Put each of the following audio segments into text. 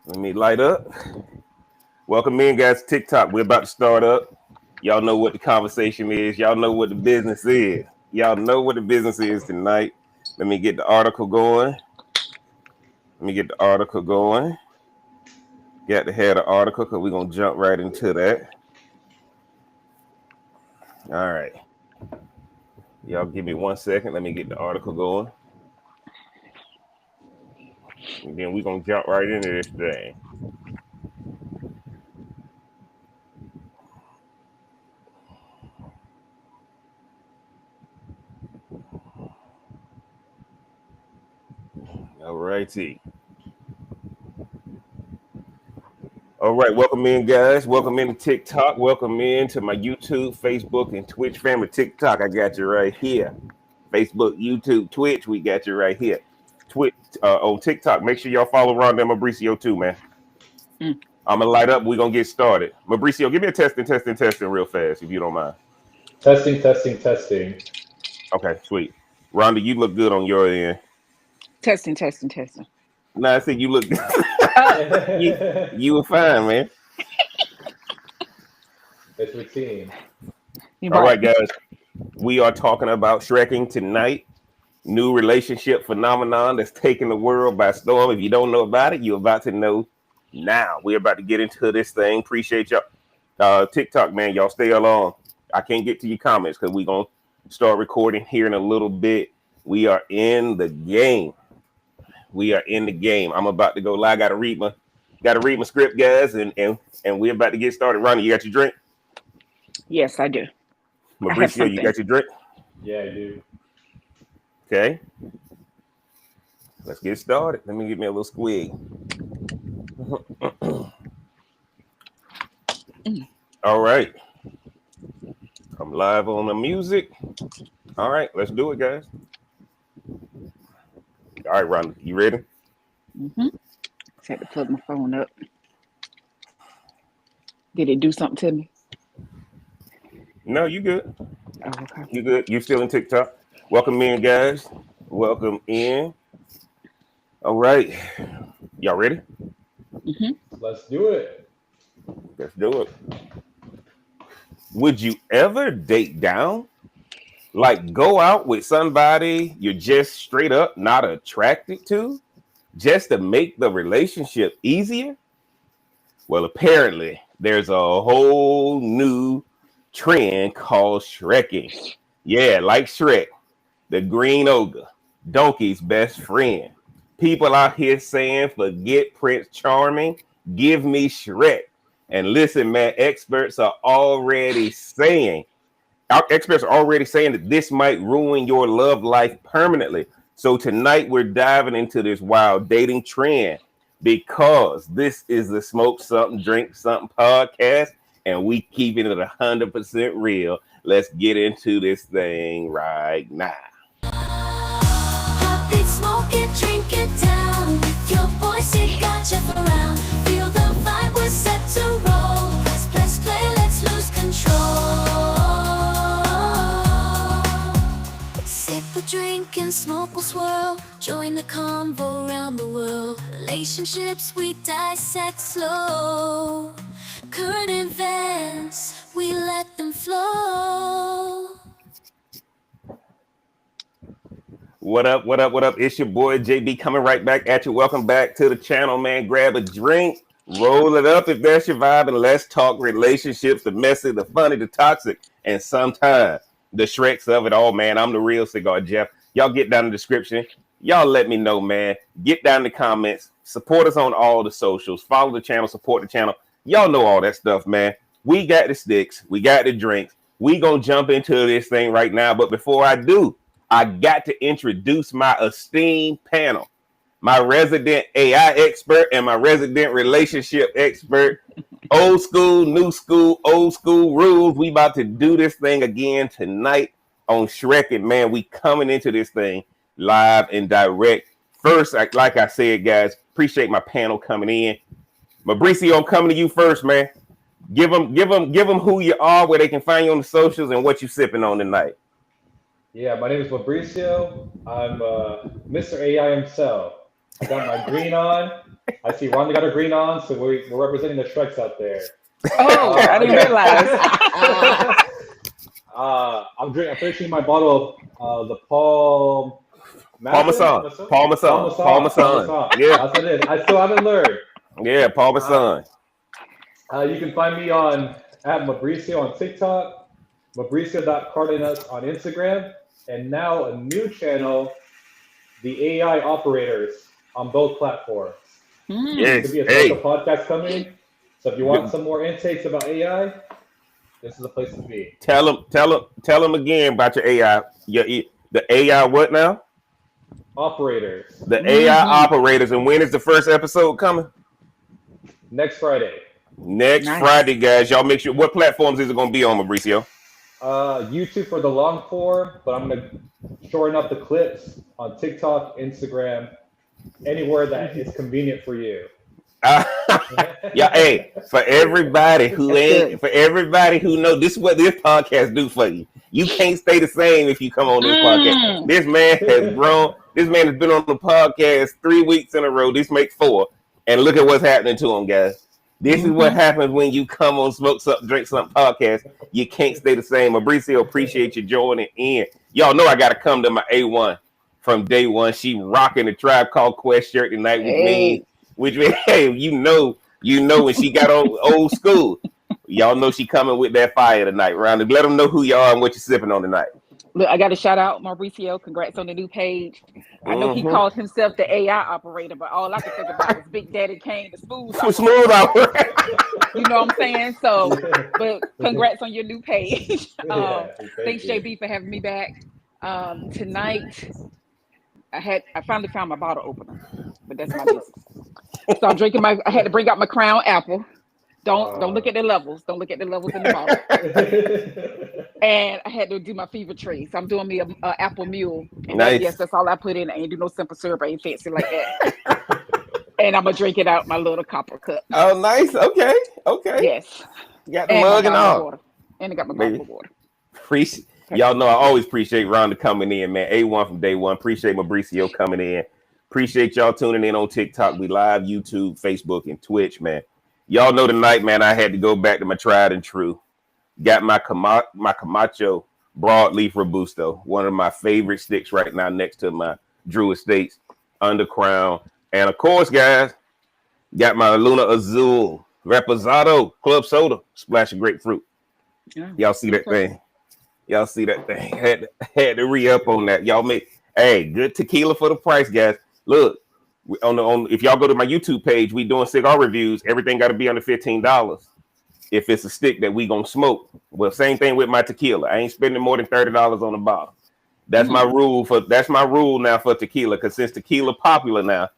Let me light up. Welcome in, guys. TikTok. We're about to start up. Y'all know what the conversation is. Y'all know what the business is. Y'all know what the business is tonight. Let me get the article going. Got to have the article because we're going to jump right into that. All right. Y'all give me 1 second. Let me get the article going. And then we're going to jump right into this thing. All righty. All right, welcome in, guys. Welcome in to TikTok. Welcome in to my YouTube, Facebook, and Twitch family. TikTok, I got you right here. Facebook, YouTube, Twitch, we got you right here. Twitch on TikTok. Make sure y'all follow Rhonda and Mauricio too, man. I'm gonna light up. We're gonna get started. Mauricio, give me a testing real fast, if you don't mind. Testing. Okay, sweet. Rhonda, you look good on your end. Testing. Nah, I said you look good. you were fine, man. It's routine. All right, guys. We are talking about Shrekking tonight. New relationship phenomenon that's taking the world by storm. If you don't know about it, you're about to know now. We're about to get into this thing. Appreciate y'all. TikTok, man, y'all stay along. I can't get to your comments because we're going to start recording here in a little bit. We are in the game. I'm about to go live. Gotta read my script, guys, and we're about to get started. Ronnie, you got your drink? Yes, I do. Mauricio, you got your drink? Yeah, I do. Okay. Let's get started. Let me get me a little squig. All right. I'm live on the music. All right, let's do it, guys. All right, Ron, you ready? Just had to plug my phone up. Did it do something to me? No, you good. Oh, okay. You good. You still in TikTok. Welcome in, guys. Welcome in. All right. Y'all ready? Let's do it. Let's do it. Would you ever date down? Like go out with somebody you're just straight up not attracted to just to make the relationship easier? Well, apparently there's a whole new trend called Shrekking. Yeah, like Shrek, the green ogre, Donkey's best friend. People out here saying, forget Prince Charming, give me Shrek. And listen, man, experts are already saying that this might ruin your love life permanently. So tonight we're diving into this wild dating trend because this is the Smoke Something, Drink Something podcast, and we keeping it 100% real. Let's get into this thing right now. Hot beat, smoke it, drink it down. With your voice, it got you around. Feel the vibe, we're set to roll. Press play, let's lose control. Sip a drink and smoke will swirl. Join the convo around the world. Relationships we dissect slow. Current events, we let them flow. What up? It's your boy JB coming right back at you. Welcome back to the channel, man. Grab a drink, roll it up if that's your vibe, and let's talk relationships, the messy, the funny, the toxic, and sometimes the Shreks of it all, man. I'm the real Cigar Jeff. Y'all get down in the description. Y'all let me know, man. Get down in the comments. Support us on all the socials. Follow the channel, support the channel. Y'all know all that stuff, man. We got the sticks. We got the drinks. We gonna jump into this thing right now. But before I do, I got to introduce my esteemed panel, my resident AI expert and my resident relationship expert. Old school, new school, old school rules. We about to do this thing again tonight on Shrekking, man. We coming into this thing live and direct. First, like I said, guys, appreciate my panel coming in. Mauricio, I'm coming to you first, man. Give them who you are, where they can find you on the socials, and what you sipping on tonight. Yeah, my name is Mauricio. I'm Mr. AI himself. I got my green on. I see Rhonda got her green on, so we're representing the Shreks out there. Oh, I didn't realize. I'm finishing my bottle of the Paul Parmesan. Yeah, That's what it is. I still haven't learned. yeah, Parmesan. You can find me at Mauricio on TikTok, Mauricio.Cardenas on Instagram, and now a new channel, the AI Operators, on both platforms. Yes. Could be a Hey, special podcast coming. So if you want some more intakes about AI, this is the place to be. tell them again about your AI. The AI what now? Operators. The AI operators. And when is the first episode coming? Next Friday. Next Nice. Friday, guys. Y'all make sure. What platforms is it going to be on, Mauricio? YouTube for the long form, but I'm going to shorten up the clips on TikTok, Instagram, anywhere that is convenient for you. Yeah, hey, for everybody who know, this is what this podcast do for you. You can't stay the same if you come on this podcast. This man has grown. This man has been on the podcast 3 weeks in a row. This makes 4. And look at what's happening to him, guys. This is what happens when you come on Smoke Something, Drink Something podcast. You can't stay the same. Mauricio, appreciate you joining in. Y'all know I got to come to my A1 from day one. She rocking the Tribe Called Quest shirt tonight with me. Which means, hey, you know when she got on old school. Y'all know she coming with that fire tonight, Round. Let them know who y'all are and what you're sipping on tonight. Look, I got to shout out Mauricio. Congrats on the new page. I know he called himself the AI operator, but all I could think about was Big Daddy Kane, the smooth operator. You know what I'm saying? So, but congrats on your new page. Thanks, JB, for having me back. Tonight, I finally found my bottle opener, but that's my business. So I'm drinking I had to bring out my Crown Apple. Don't look at the levels. Don't look at the levels in the bottle. And I had to do my fever tree. So I'm doing me a apple mule. And Nice. Yes, that's all I put in. I ain't do no simple syrup. I ain't fancy like that. And I'm going to drink it out my little copper cup. Oh, nice. Okay. Yes. Got the mug and all. Water. And I got my bottle of water. Y'all know I always appreciate Rhonda coming in, man. A1 from day one. Appreciate Mauricio coming in. Appreciate y'all tuning in on TikTok. We live, YouTube, Facebook, and Twitch, man. Y'all know tonight, man, I had to go back to my tried and true. Got my Camacho Broadleaf Robusto, one of my favorite sticks right now next to my Drew Estates Undercrown. And of course, guys, got my Luna Azul Reposado Club Soda, splash of grapefruit. Yeah. Y'all see that thing? Had to re-up on that. Y'all good tequila for the price, guys. Look, if y'all go to my YouTube page, we doing cigar reviews. Everything got to be under $15 if it's a stick that we gonna smoke. Well, same thing with my tequila. I ain't spending more than $30 on a bottle. That's my rule now for tequila, because since tequila popular now,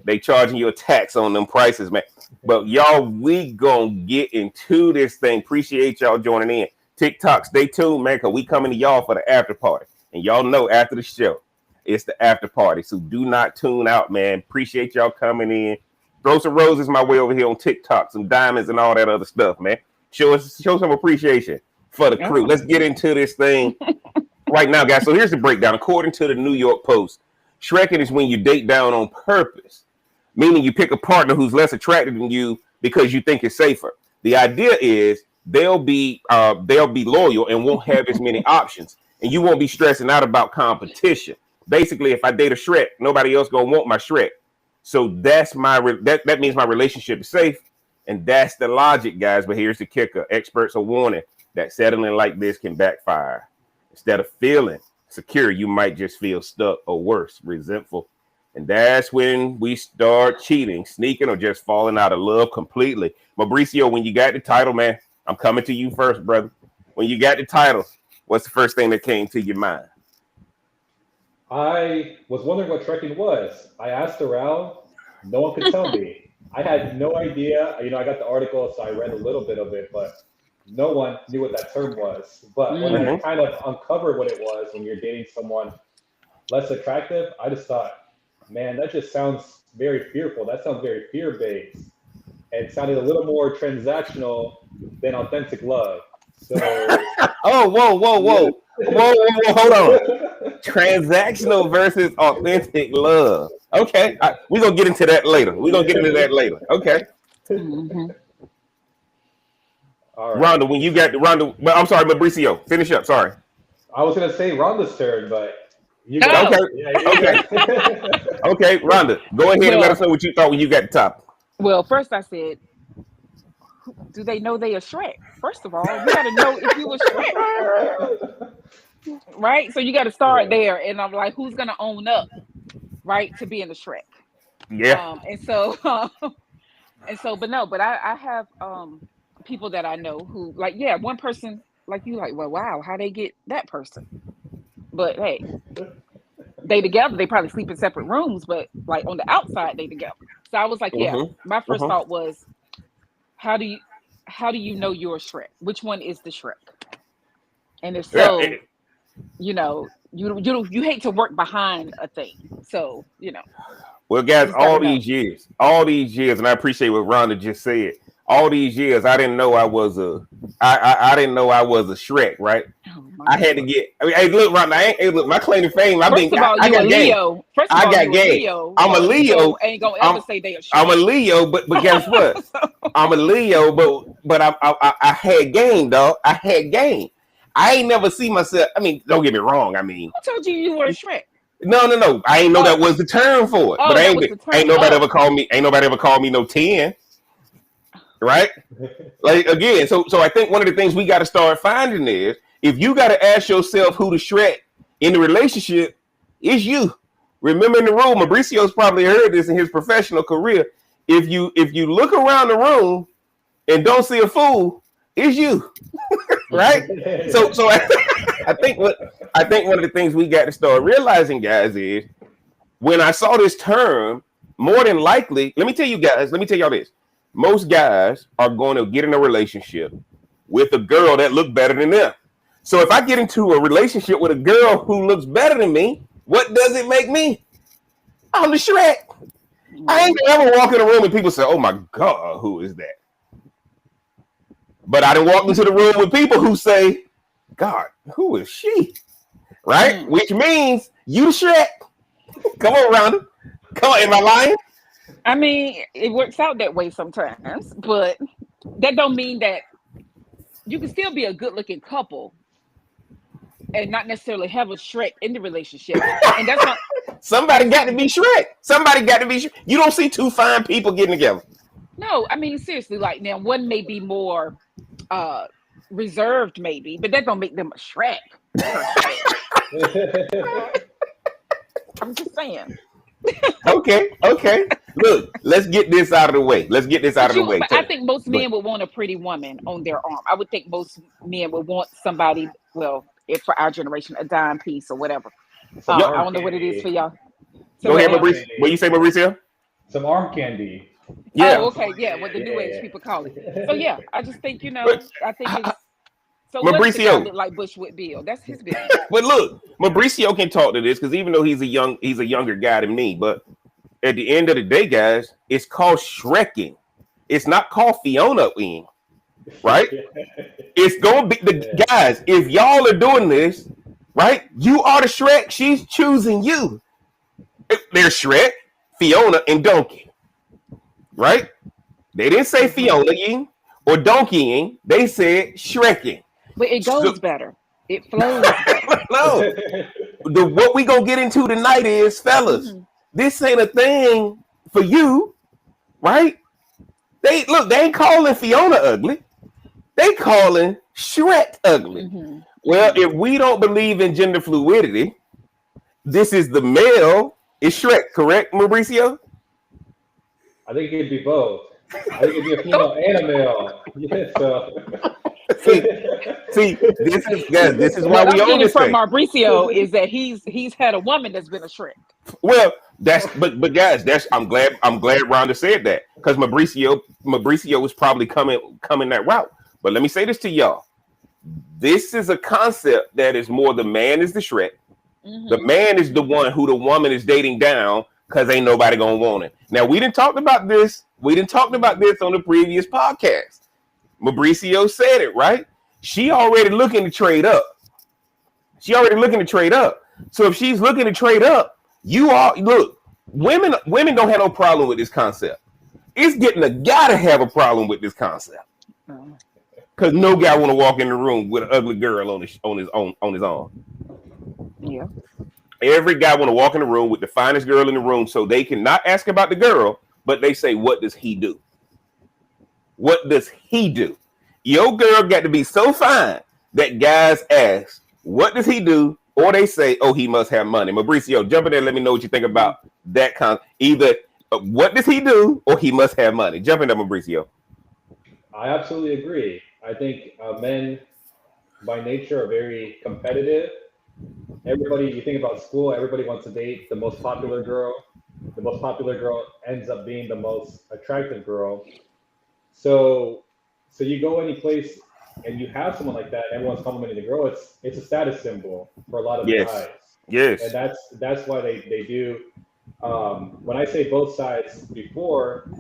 they charging you a tax on them prices, man. But y'all, we gonna get into this thing. Appreciate y'all joining in. TikTok, stay tuned, man, because we coming to y'all for the after party. And y'all know after the show, it's the after party. So do not tune out, man. Appreciate y'all coming in. Throw some roses my way over here on TikTok, some diamonds and all that other stuff, man. Show some appreciation for the crew. Let's get into this thing right now, guys. So here's the breakdown. According to the New York Post, Shrekking is when you date down on purpose, meaning you pick a partner who's less attractive than you because you think it's safer. The idea is they'll be loyal and won't have as many options, and you won't be stressing out about competition. Basically, if I date a Shrek, nobody else gonna want my Shrek. So that means my relationship is safe, and that's the logic, guys. But here's the kicker: experts are warning that settling like this can backfire. Instead of feeling secure, you might just feel stuck, or worse, resentful. And that's when we start cheating, sneaking, or just falling out of love completely. Mauricio, when you got the title, man, I'm coming to you first, brother. When you got the title, what's the first thing that came to your mind? I was wondering what Shrekking was. I asked around. No one could tell me. I had no idea. I got the article, so I read a little bit of it, but no one knew what that term was. But when I kind of uncovered what it was, when you're dating someone less attractive, I just thought, man, that just sounds very fearful. That sounds very fear-based. And it sounded a little more transactional than authentic love. So, whoa, hold on. Transactional versus authentic love. Okay, we're gonna get into that later. Okay, Mhm. All right. Rhonda, when you got Rhonda, but I'm sorry, Mauricio, finish up. Sorry. I was gonna say Rhonda's turn, but you Oh, Okay, go. Yeah, you okay, go. okay, Rhonda, go ahead and let us well, know what you thought when you got the top. well. First, I said, do they know they a Shrek? First of all, you got to know if you a Shrek, right? So you got to start Yeah. there. And I'm like, who's gonna own up, right, to being a Shrek? Yeah. And so, but no, but I have people that I know who like, yeah, one person like you like, well, wow, how they get that person? But hey, they together, they probably sleep in separate rooms, but like on the outside, they together. So I was like, yeah, Mm-hmm. my first Mm-hmm. thought was, how do you know you're a Shrek? Which one is the Shrek? And if Yeah. so, you hate to work behind a thing. So, Well, you guys, just gotta know. all these years, and I appreciate what Rhonda just said. All these years, I didn't know I was I didn't know I was a Shrek, right? Oh my I had to Lord. get. I mean, hey, look, Rhonda, hey, look, my claim to fame. First of all, I you a got game. Leo. First of I all, got you a game. Leo. I'm a So a Leo Leo. ain't gonna I'm ever say they a I'm Shrek. a Leo, but guess what? So, I'm a Leo, but I had game, dog. I had game. I ain't never see myself. I mean, don't get me wrong. I mean, who told you were a Shrek? no. I ain't know that Oh, was the term for it. But oh, that was the ain't term. nobody Oh, ever called me. Ain't nobody ever called me no 10, right? Like again. So I think one of the things we got to start finding is if you got to ask yourself who the Shrek in the relationship is you. Remember in the room, Mauricio's probably heard this in his professional career. If you look around the room and don't see a fool, it's you, right? So I think one of the things we got to start realizing, guys, is when I saw this term, more than likely, let me tell y'all this. Most guys are going to get in a relationship with a girl that look better than them. So if I get into a relationship with a girl who looks better than me, what does it make me? I'm the Shrek. I ain't gonna ever walk in a room and people say, "Oh my God, who is that?" But I done walked into the room with people who say, "God, who is she?" Right? Which means you Shrek. Come on, Rhonda. Come on, am I lying? I mean, it works out that way sometimes, but that don't mean that you can still be a good-looking couple and not necessarily have a Shrek in the relationship. And that's not. Somebody That's got not. to be Shrek. Somebody got to be Shrek. You don't see two fine people getting together. No, I mean seriously. Like now, one may be more uh reserved, maybe, but that don't make them a Shrek per se. I'm just saying. Okay. Look, let's get this out of the way. But I think most But men would want a pretty woman on their arm. I would think most men would want somebody. Well, if for our generation, a dime piece or whatever. Some I arm don't know what it is for candy. y'all. So go Some what ahead, arm now? Mauricio. What you candy. say, Mauricio? Some arm candy. Oh, Yeah. okay, yeah, what the new age people call it. So yeah, I just think But I think it's so. What if the guy Mauricio, looked like Bushwick Bill? That's his business. but look, Mauricio can talk to this because even though he's a younger guy than me, but at the end of the day, guys, it's called Shrekking. It's not called Fiona ing, right? It's gonna be the Yeah. guys. If y'all are doing this, right? You are the Shrek. She's choosing you. There's Shrek, Fiona, and Donkey, right? They didn't say Fiona ing or Donkey ing. They said Shrekking. But it So, goes better. It flows better. no, what we gonna get into tonight is, fellas, Hmm. this ain't a thing for you, right? They ain't calling Fiona ugly. They calling Shrek ugly. Hmm. Well, Hmm. if we don't believe in gender fluidity, this is the male is Shrek, correct, Mauricio? I think it could be both. I think it could be a female and a male. Yeah, so. see, this is why What we I'm own getting this from thing. Mauricio is that he's had a woman that's been a Shrek. Well, but guys, that's I'm glad Rhonda said that because Mauricio was probably coming that route. But let me say this to y'all. This is a concept that is more the man is the Shrek. The Hmm. man is the one who the woman is dating down because ain't nobody gonna want it. Now we didn't talk about this. We didn't talk about this on the previous podcast. Mauricio said it right. She already looking to trade up. So if she's looking to trade up, you are look. Women don't have no problem with this concept. It's getting a guy to have a problem with this concept. Because no guy want to walk in the room with an ugly girl on his arm. Yeah. Every guy want to walk in the room with the finest girl in the room, so they can not ask about the girl, but they say, "What does he do? What does he do?" Your girl got to be so fine that guys ask, "What does he do?" Or they say, "Oh, he must have money." Mauricio, jump in there. Let me know what you think about that either what does he do or he must have money. Jump in there, Mauricio. I absolutely agree. I think men by nature are very competitive. Everybody, you think about school, everybody wants to date the most popular girl. The most popular girl ends up being the most attractive girl. So, so you go any place and you have someone like that, everyone's complimenting the girl. It's a status symbol for a lot of Yes. guys, and Yes. that's why they do. When I say both sides before,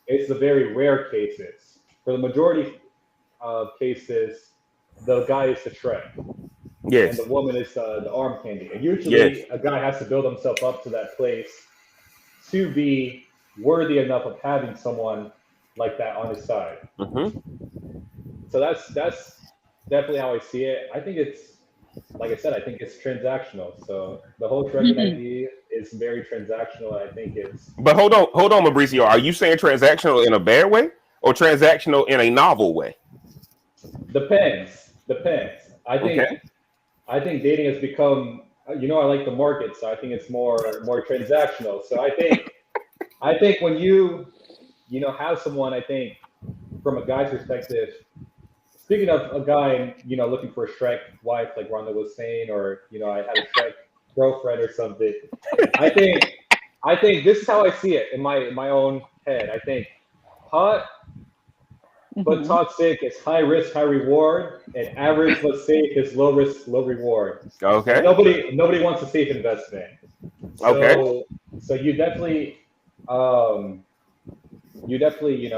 it's the very rare cases. For the majority of cases, the guy is the Shrek and Yes. the woman is the arm candy. And Yes. usually, a guy has to build himself up to that place to be worthy enough of having someone like that on his side. Mm-hmm. So that's definitely how I see it. I think it's like I said, I think it's transactional. So the whole Shrekking idea is very transactional, and I think it's But hold on, Mauricio. Are you saying transactional in a bad way or transactional in a novel way? depends. Okay. I think dating has become, I like the market, so I think it's more transactional. So I think when have someone, I think from a guy's perspective, speaking of a guy, looking for a Shrek wife, like Rhonda was saying, or I had a Shrek girlfriend or something. I think I think this is how I see it in my own head. I think hot but Mhm. toxic is high risk, high reward, and average but safe is low risk, low reward. And Okay. nobody wants a safe investment. Okay. So um, you definitely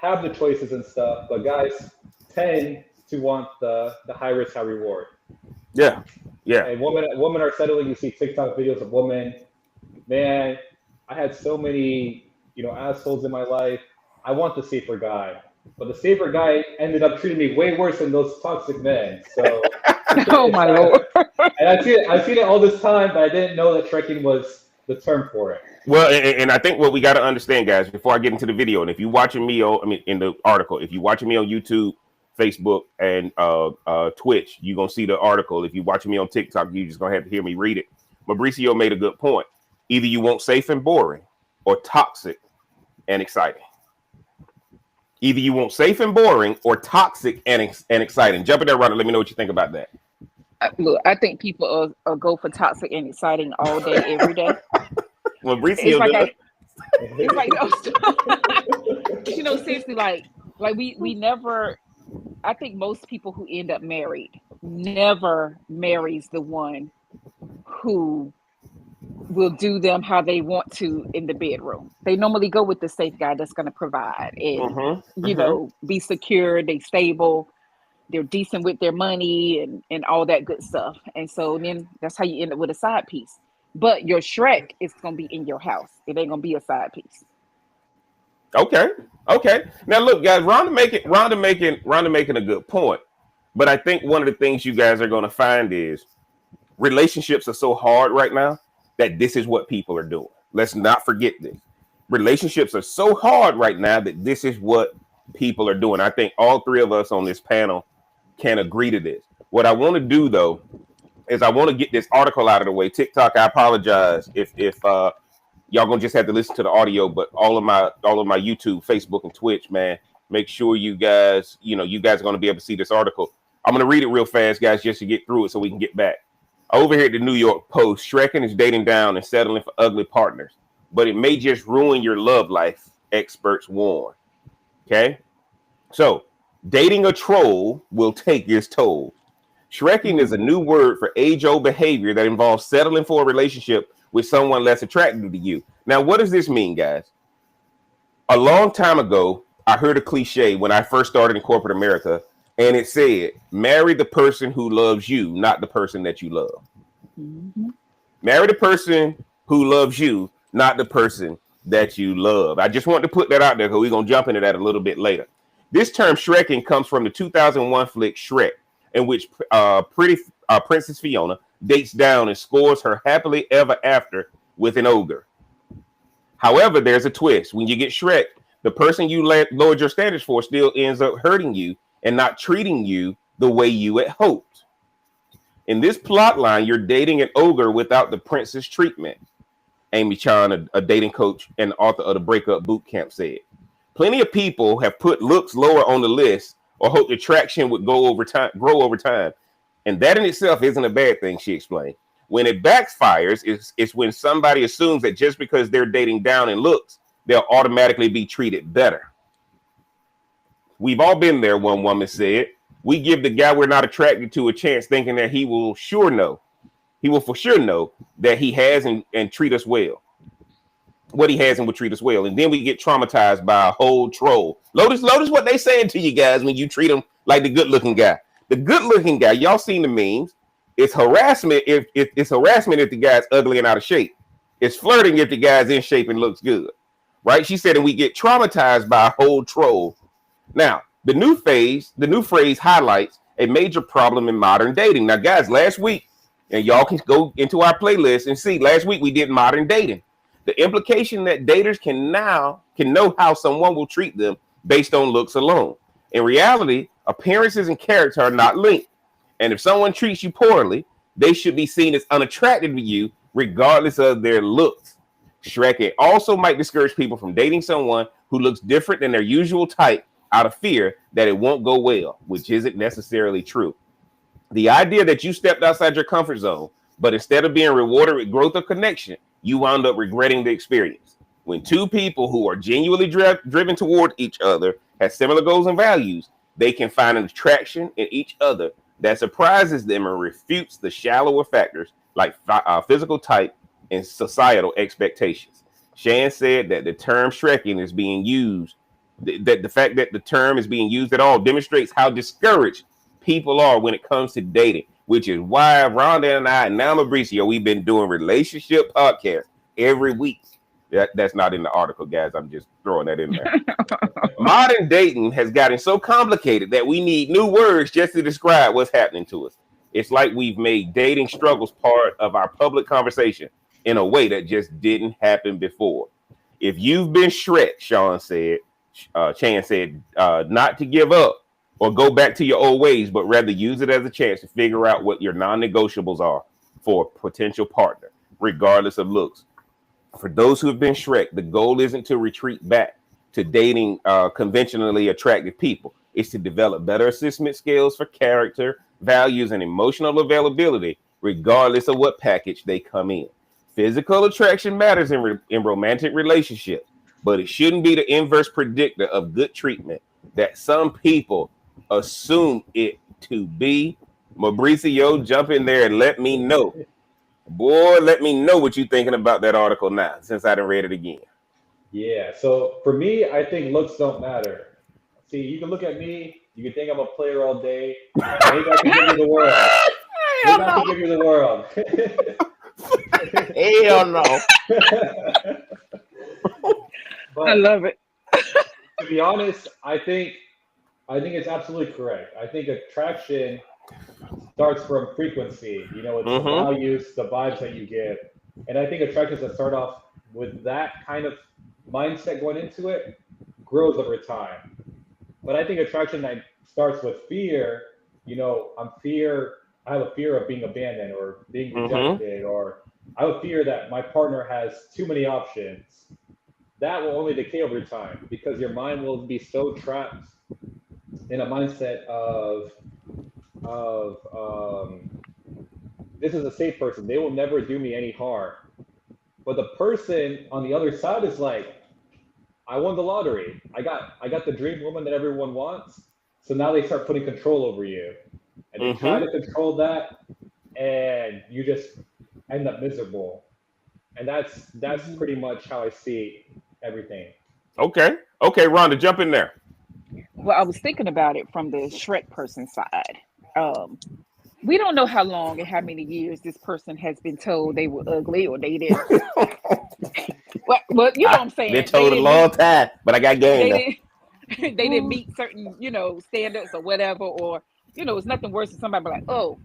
have the choices and stuff, but guys tend to want the high risk, high reward. Yeah. Yeah. And women are settling. You see TikTok videos of women. Man, I had so many assholes in my life. I want the safer guy, but the safer guy ended up treating me way worse than those toxic men. So Oh it's my kind of, lord. and I've seen it all this time, but I didn't know that trekking was the term for it. Well, and I think what we got to understand, guys, before I get into the video, and if you're watching me in the article, if you're watching me on YouTube, Facebook, and Twitch, you're gonna see the article. If you're watching me on TikTok, you're just gonna have to hear me read it. Mauricio made a good point. Either you want safe and boring, or toxic and exciting. Either you want safe and boring, or toxic and exciting. Jump in there, Ronald. Let me know what you think about that. Look, I think people are go for toxic and exciting all day, every day. It's Mauricio like does. it's like seriously, like we never. I think most people who end up married never marries the one who will do them how they want to in the bedroom. They normally go with the safe guy that's going to provide and Mm-hmm, mm-hmm. be secure, they stable, they're decent with their money and all that good stuff. And so then that's how you end up with a side piece. But your Shrek is going to be in your house. It ain't going to be a side piece. Okay. Okay. Now look, guys, Rhonda making a good point. But I think one of the things you guys are going to find is relationships are so hard right now that this is what people are doing. Let's not forget this. Relationships are so hard right now that this is what people are doing. I think all three of us on this panel can agree to this. What I want to do though is I want to get this article out of the way. TikTok, I apologize if y'all gonna just have to listen to the audio, but all of my YouTube, Facebook, and Twitch, man, make sure you guys are gonna be able to see this article. I'm gonna read it real fast, guys, just to get through it so we can get back. Over here at the New York Post, Shrekking is dating down and settling for ugly partners, but it may just ruin your love life, experts warn. Okay, so dating a troll will take its toll. Shrekking is a new word for age-old behavior that involves settling for a relationship with someone less attractive to you. Now, what does this mean, guys? A long time ago, I heard a cliche when I first started in corporate America, and it said, marry the person who loves you, not the person that you love. Mm-hmm. Marry the person who loves you, not the person that you love. I just want to put that out there because we're going to jump into that a little bit later. This term Shrekking comes from the 2001 flick Shrek, in which Princess Fiona dates down and scores her happily ever after with an ogre. However, there's a twist. When you get Shrek, the person you lowered your standards for still ends up hurting you and not treating you the way you had hoped. In this plot line, you're dating an ogre without the princess treatment. Amy Chan, a dating coach and author of the Breakup Boot Camp, said. Plenty of people have put looks lower on the list or hoped attraction would grow over time. And that in itself isn't a bad thing, she explained. When it backfires, it's when somebody assumes that just because they're dating down in looks, they'll automatically be treated better. We've all been there, one woman said. We give the guy we're not attracted to a chance thinking that he will for sure know that he has and treat us well. What he has and will treat us well. And then we get traumatized by a whole troll. Notice what they saying to you guys when you treat them like the good-looking guy. The good-looking guy, y'all seen the memes. It's harassment if the guy's ugly and out of shape. It's flirting if the guy's in shape and looks good. Right? She said, and we get traumatized by a whole troll. Now, the new phrase highlights a major problem in modern dating. Now, guys, last week, and y'all can go into our playlist and see, last week we did modern dating. The implication that daters can know how someone will treat them based on looks alone. In reality, appearances and character are not linked. And if someone treats you poorly, they should be seen as unattractive to you, regardless of their looks. Shrekking also might discourage people from dating someone who looks different than their usual type out of fear that it won't go well, which isn't necessarily true. The idea that you stepped outside your comfort zone, but instead of being rewarded with growth or connection, you wound up regretting the experience. When two people who are genuinely driven toward each other have similar goals and values, they can find an attraction in each other that surprises them and refutes the shallower factors like physical type and societal expectations. Shan said that the term Shrekking is being used, that the fact that the term is being used at all demonstrates how discouraged people are when it comes to dating, which is why Rhonda and I and now Mauricio, we've been doing relationship podcasts every week. That's not in the article, guys. I'm just throwing that in there. Modern dating has gotten so complicated that we need new words just to describe what's happening to us. It's like we've made dating struggles part of our public conversation in a way that just didn't happen before. If you've been Shrek, Chan said, not to give up or go back to your old ways, but rather use it as a chance to figure out what your non-negotiables are for a potential partner, regardless of looks. For those who have been Shrek, the goal isn't to retreat back to dating conventionally attractive people. It's to develop better assessment skills for character, values, and emotional availability, regardless of what package they come in. Physical attraction matters in romantic relationships, but it shouldn't be the inverse predictor of good treatment that some people assume it to be. Mauricio, jump in there and let me know. Boy, let me know what you're thinking about that article now, since I done read it again. Yeah, so for me, I think looks don't matter. See, you can look at me, you can think I'm a player all day. Maybe I can give you the world. Maybe I can give you the world. Hell no. But I love it. to be honest, I think it's absolutely correct. I think attraction starts from frequency. You know, it's the values, the vibes that you give. And I think attractions that start off with that kind of mindset going into it grows over time. But I think attraction that starts with fear, you know, I have a fear of being abandoned or being rejected, or I have a fear that my partner has too many options. That will only decay over time because your mind will be so trapped in a mindset of this is a safe person. They will never do me any harm. But the person on the other side is like, I won the lottery. I got the dream woman that everyone wants. So now they start putting control over you. And they try to control that, and you just end up miserable. And that's pretty much how I see everything. Okay, Rhonda, jump in there. Well, I was thinking about it from the Shrek person side. we don't know how long and how many years this person has been told they were ugly or they didn't. Well, you know what I'm saying. Been told a long time, but I got game though. They didn't meet certain, standards or whatever, or it's nothing worse than somebody be like, oh,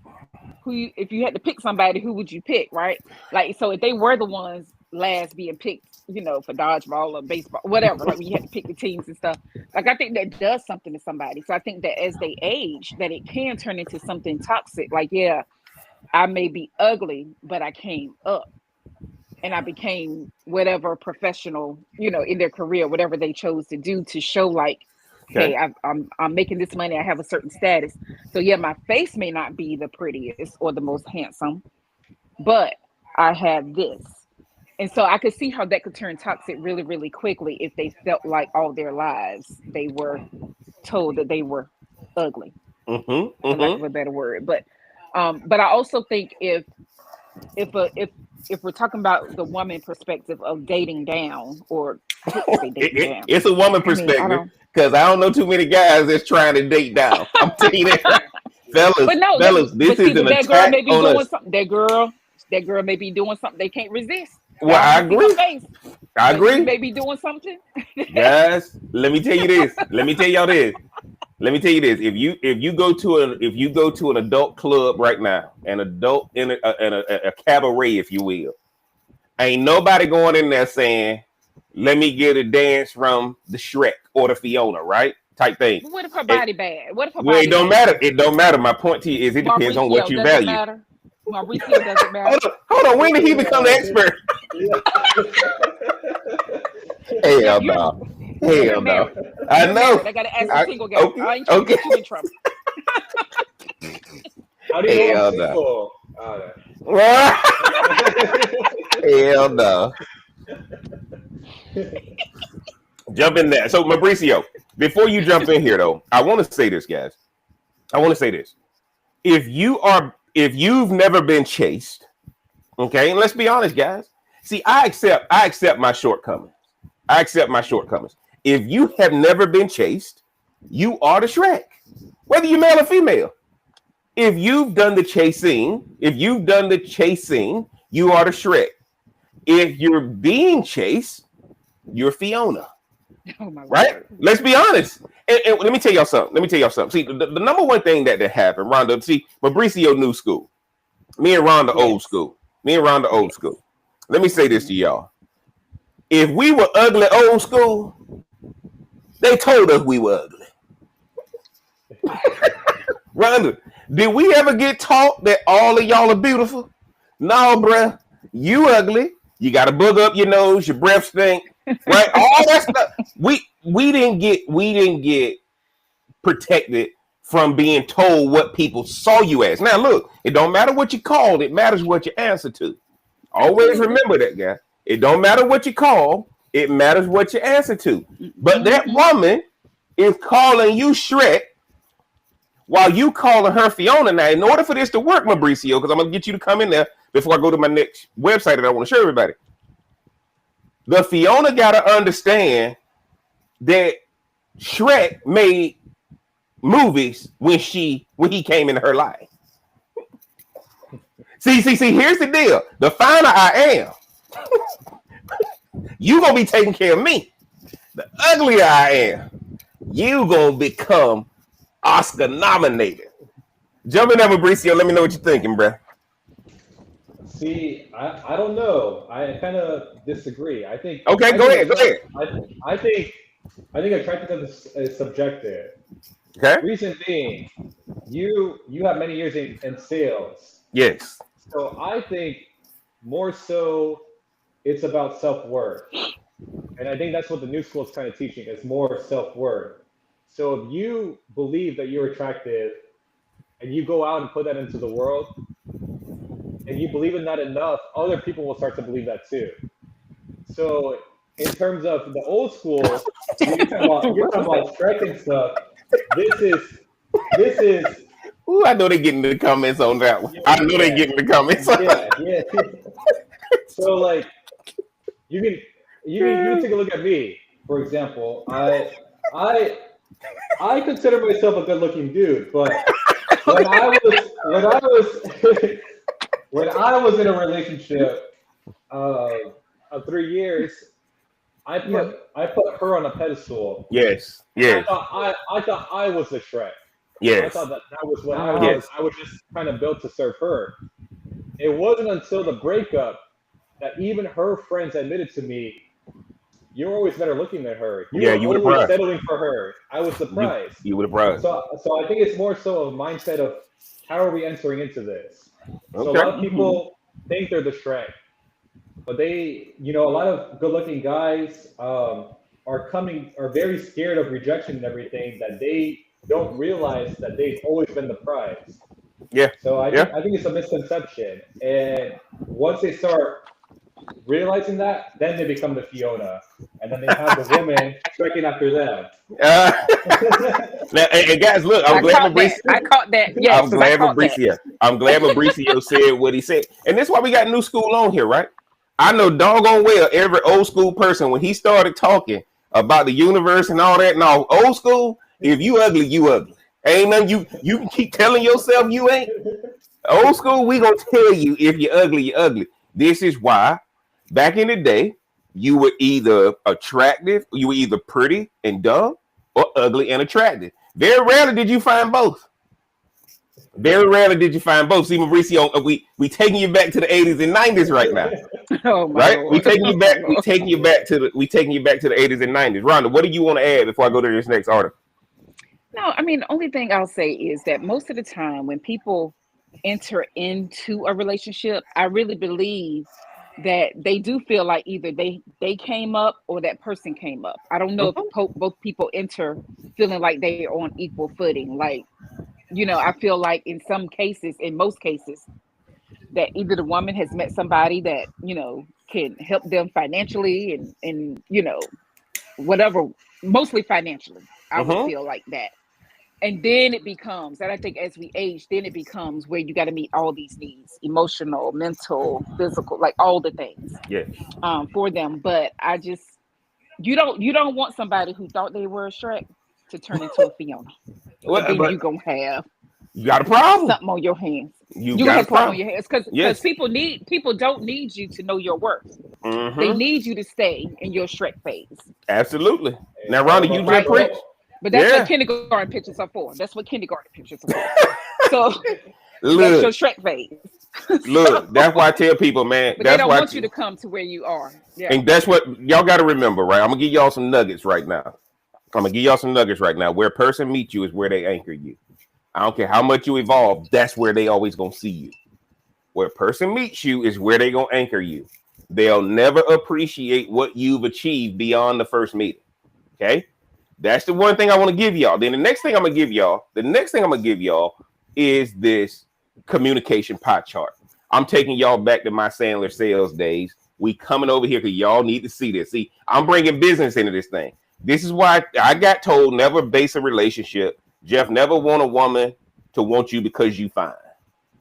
if you had to pick somebody, who would you pick, right? Like, so if they were the ones last being picked, for dodgeball or baseball, whatever, like when you had to pick the teams and stuff, like I think that does something to somebody. So I think that as they age, that it can turn into something toxic. Like, yeah, I may be ugly, but I came up and I became whatever professional, in their career, whatever they chose to do to show like, okay, I'm making this money. I have a certain status. So yeah, my face may not be the prettiest or the most handsome, but I have this. And so I could see how that could turn toxic really, really quickly if they felt like all their lives they were told that they were ugly, for lack of a better word. But I also think if we're talking about the woman perspective of dating down, or it's a woman perspective, because I don't know too many guys that's trying to date down. I'm telling you that, fellas, this is an attack girl may be on doing us. Something. That girl may be doing something they can't resist. Well, I agree. I agree. You may be doing something. Guys, let me tell you this. Let me tell y'all this. If you go to an adult club right now, an adult in a cabaret, if you will, ain't nobody going in there saying, "Let me get a dance from the Shrek or the Fiona," right? Type thing. What if her body bad? What if her well, body it don't bad? matter. It don't matter. My point to you is it depends on what you value. Mauricio doesn't matter. Hold on. When did he become the expert? Hell no. Hell no. I know. I gotta ask a single guy. Okay, I ain't trying to get you in trouble. How do you know I'm single? Hell no. Jump in there. So Mauricio, before you jump in here though, I want to say this, guys. I want to say this. If you've never been chased, okay, and let's be honest, guys. See, I accept my shortcomings. If you have never been chased, you are the Shrek, whether you're male or female. If you've done the chasing, you are the Shrek. If you're being chased, you're Fiona. Oh my right? Lord. Let's be honest. And let me tell y'all something. See, the number one thing that happened, Rhonda, see, Mauricio new school. Me and Rhonda old school. Let me say this to y'all. If we were ugly old school, they told us we were ugly. Rhonda, did we ever get taught that all of y'all are beautiful? No, bruh. You ugly. You got a booger up your nose. Your breath stink. Right? All that stuff. We didn't get protected from being told what people saw you as. Now, look, it don't matter what you called. It matters what you answer to. Always remember that, guy. It don't matter what you call. It matters what you answer to. But that woman is calling you Shrek while you calling her Fiona. Now, in order for this to work, Mauricio, because I'm going to get you to come in there before I go to my next website that I want to show everybody. The Fiona got to understand that Shrek made movies when he came into her life. See, here's the deal. The finer I am, you gonna be taking care of me. The uglier I am, you gonna become Oscar nominated. Jump in there, Mauricio. Let me know what you're thinking, bro. See, I don't know. I kind of disagree. I think. Okay, go ahead. I think attractiveness is subjective. Okay. Reason being, you have many years in sales. Yes. So I think more so it's about self-worth. And I think that's what the new school is kind of teaching, is more self-worth. So if you believe that you're attractive and you go out and put that into the world and you believe in that enough, other people will start to believe that too. So in terms of the old school, you're talking about Shrek and stuff. This is Ooh, I know they getting the comments on that one. I know they getting the comments. Yeah. So like, you can take a look at me, for example. I consider myself a good-looking dude, but when I was when I was in a relationship of 3 years, I put her on a pedestal. Yes. And Yes. I thought I was the Shrek. I Yes. thought that was what I Oh. was. Yes. I was just kind of built to serve her. It wasn't until the breakup that even her friends admitted to me, "You're always better looking than her. You Yeah, were you would have always prize. settling for her." I was surprised. You would have prize. So I think it's more so a mindset of how are we entering into this. So a Okay. lot of people think they're the Shrek, but a lot of good-looking guys are very scared of rejection and everything that they don't realize that they've always been the prize. Yeah. So Yeah. I think it's a misconception, and once they start realizing that, then they become the Fiona, and then they have the woman trekking after them. Uh, now, and guys, look, I'm glad Mauricio. I caught that. Yes, I'm glad I caught that. Mauricio. I'm glad Mauricio said what he said, and that's why we got new school on here, right? I know doggone well every old school person when he started talking about the universe and all that. No, old school. If you ugly, you ugly. Ain't nothing you can keep telling yourself you ain't. Old school, we gonna tell you if you're ugly, you're ugly. This is why back in the day you were either attractive, you were either pretty and dumb, or ugly and attractive. Very rarely did you find both. Very rarely did you find both. See, Mauricio, we taking you back to the 80s and 90s right now. Oh my Right? Lord. We taking you back to the 80s and 90s. Rhonda, what do you want to add before I go to this next article? No, I mean, the only thing I'll say is that most of the time when people enter into a relationship, I really believe that they do feel like either they came up or that person came up. I don't know if both people enter feeling like they're on equal footing. Like, I feel like in most cases, that either the woman has met somebody that, can help them financially and whatever, mostly financially. I would feel like that. And then it becomes, and I think as we age, then it becomes where you got to meet all these needs, emotional, mental, physical, like all the things for them. But you don't want somebody who thought they were a Shrek to turn into a Fiona. Well, then but you're going to have you got a problem. something on your hands. You You're got going to a have something on problem. your hands because people don't need you to know your worth. They need you to stay in your Shrek phase. Absolutely. Now, Rhonda, you just preach. But that's what kindergarten pictures are for. That's what kindergarten pictures are for. So that's your Shrek phase. Look, that's why I tell people, man. But that's they don't why want you to come to where you are. Yeah. And that's what y'all got to remember, right? I'm gonna give y'all some nuggets right now. Where a person meets you is where they anchor you. I don't care how much you evolve. That's where they always gonna see you. Where a person meets you is where they gonna anchor you. They'll never appreciate what you've achieved beyond the first meeting. Okay. That's the one thing I want to give y'all. Then the next thing I'm gonna give y'all is this communication pie chart. I'm taking y'all back to my Sandler sales days. We coming over here because y'all need to see this. See, I'm bringing business into this thing. This is why I got told never base a relationship. Jeff, never want a woman to want you because you fine.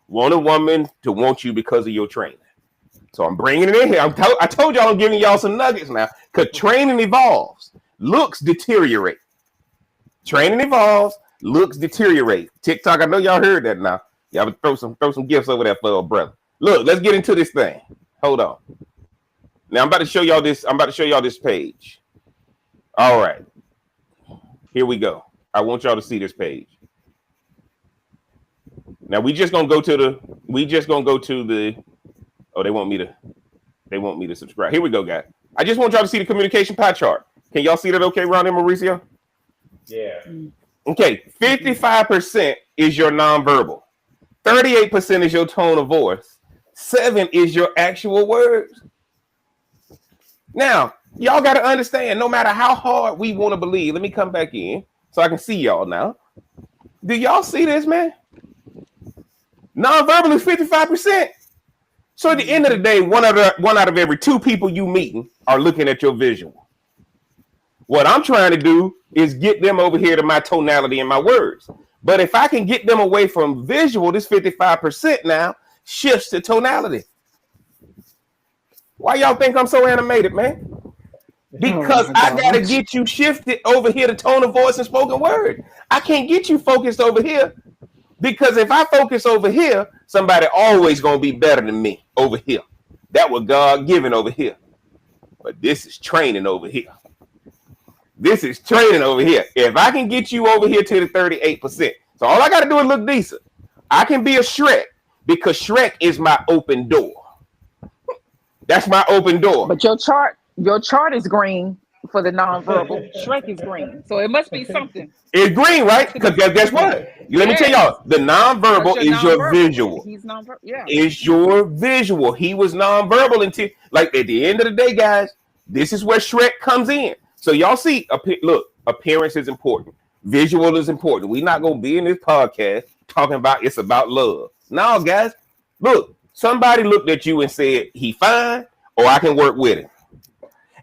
Want a woman to want you because of your training. So I'm bringing it in here. I told y'all I'm giving y'all some nuggets now because training evolves. Looks deteriorate. Training evolves. Looks deteriorate. TikTok, I know y'all heard that now. Y'all would throw some gifts over there for a brother. Look, let's get into this thing. Hold on. Now I'm about to show y'all this page. All right. Here we go. I want y'all to see this page. Now we just gonna go to the oh, they want me to subscribe. Here we go, guys. I just want y'all to see the communication pie chart. Can y'all see that okay, Ron and Mauricio? Yeah. Okay, 55% is your nonverbal. 38% is your tone of voice. 7 is your actual words. Now, y'all got to understand, no matter how hard we want to believe, let me come back in so I can see y'all now. Do y'all see this, man? Nonverbal is 55%. So at the end of the day, one out of every 2 people you meeting are looking at your visual. What I'm trying to do is get them over here to my tonality and my words. But if I can get them away from visual, this 55% now shifts to tonality. Why y'all think I'm so animated, man? Because I got to get you shifted over here to tone of voice and spoken word. I can't get you focused over here. Because if I focus over here, somebody always gonna be better than me over here. That was God given over here. But this is training over here. This is training over here. If I can get you over here to the 38%, so all I got to do is look decent. I can be a Shrek because Shrek is my open door. That's my open door. But your chart is green for the nonverbal. Shrek is green, so it must be something. It's green, right? Because guess what? Let me tell y'all, the nonverbal is your visual. He's nonverbal. Yeah, it's your visual. He was nonverbal until, like, at the end of the day, guys. This is where Shrek comes in. So y'all see, look, appearance is important. Visual is important. We're not gonna be in this podcast talking about it's about love. No, guys, look, somebody looked at you and said he fine, or I can work with him.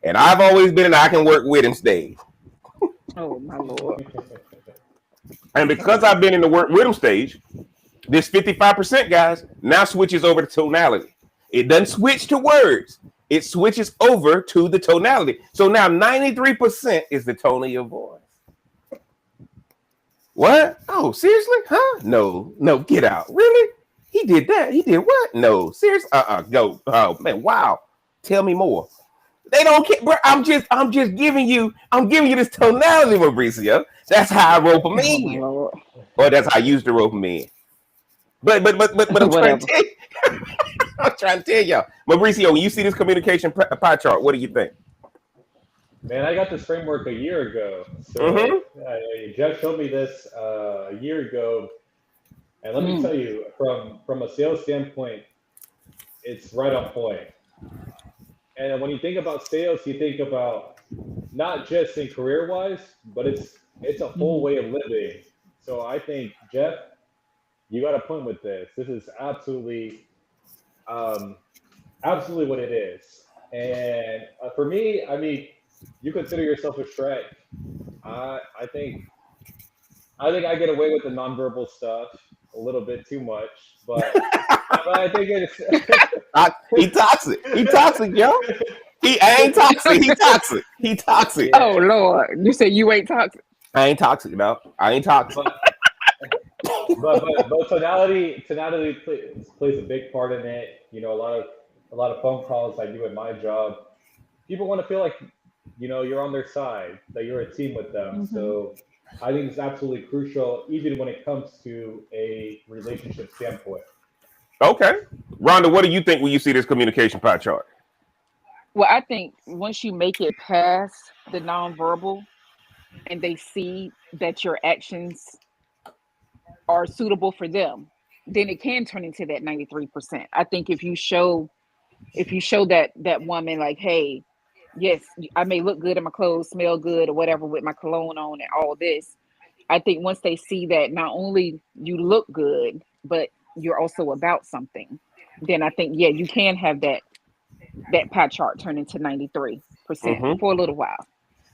And I've always been an I can work with him stage. Oh my Lord. And because I've been in the work with him stage, this 55%, guys, now switches over to tonality. It doesn't switch to words. It switches over to the tonality. So now 93% is the tone of your voice. What? Oh, seriously? Huh? No, get out. Really? He did that? He did what? No, seriously? Go. Oh man, wow. Tell me more. They don't care, bro. I'm just giving you this tonality, Mauricio. That's how I rope them in. Or that's how I used to rope them in. But I'm trying to tell you. I'm trying to tell y'all. Mauricio, when you see this communication pie chart, what do you think? Man, I got this framework a year ago. So Jeff showed me this a year ago. And let me tell you, from a sales standpoint, it's right on point. And when you think about sales, you think about not just in career-wise, but it's a whole way of living. So I think, Jeff, you got a point with this. This is absolutely what it is. And for me, I mean, you consider yourself a Shrek. I think I get away with the nonverbal stuff a little bit too much, but I think it's he toxic. He toxic, yo. He ain't toxic. He toxic. He toxic. Yeah. Oh Lord, you say you ain't toxic. I ain't toxic, no. I ain't toxic. But tonality plays a big part in it. You know, a lot of phone calls I do at my job. People want to feel like, you know, you're on their side, that you're a team with them. Mm-hmm. So I think it's absolutely crucial, even when it comes to a relationship standpoint. Okay. Rhonda, what do you think when you see this communication pie chart? Well, I think once you make it past the nonverbal and they see that your actions are suitable for them, then it can turn into that 93%. I think if you show that woman like, hey, yes, I may look good in my clothes, smell good or whatever with my cologne on and all this. I think once they see that not only you look good, but you're also about something, then I think, yeah, you can have that pie chart turn into 93% for a little while.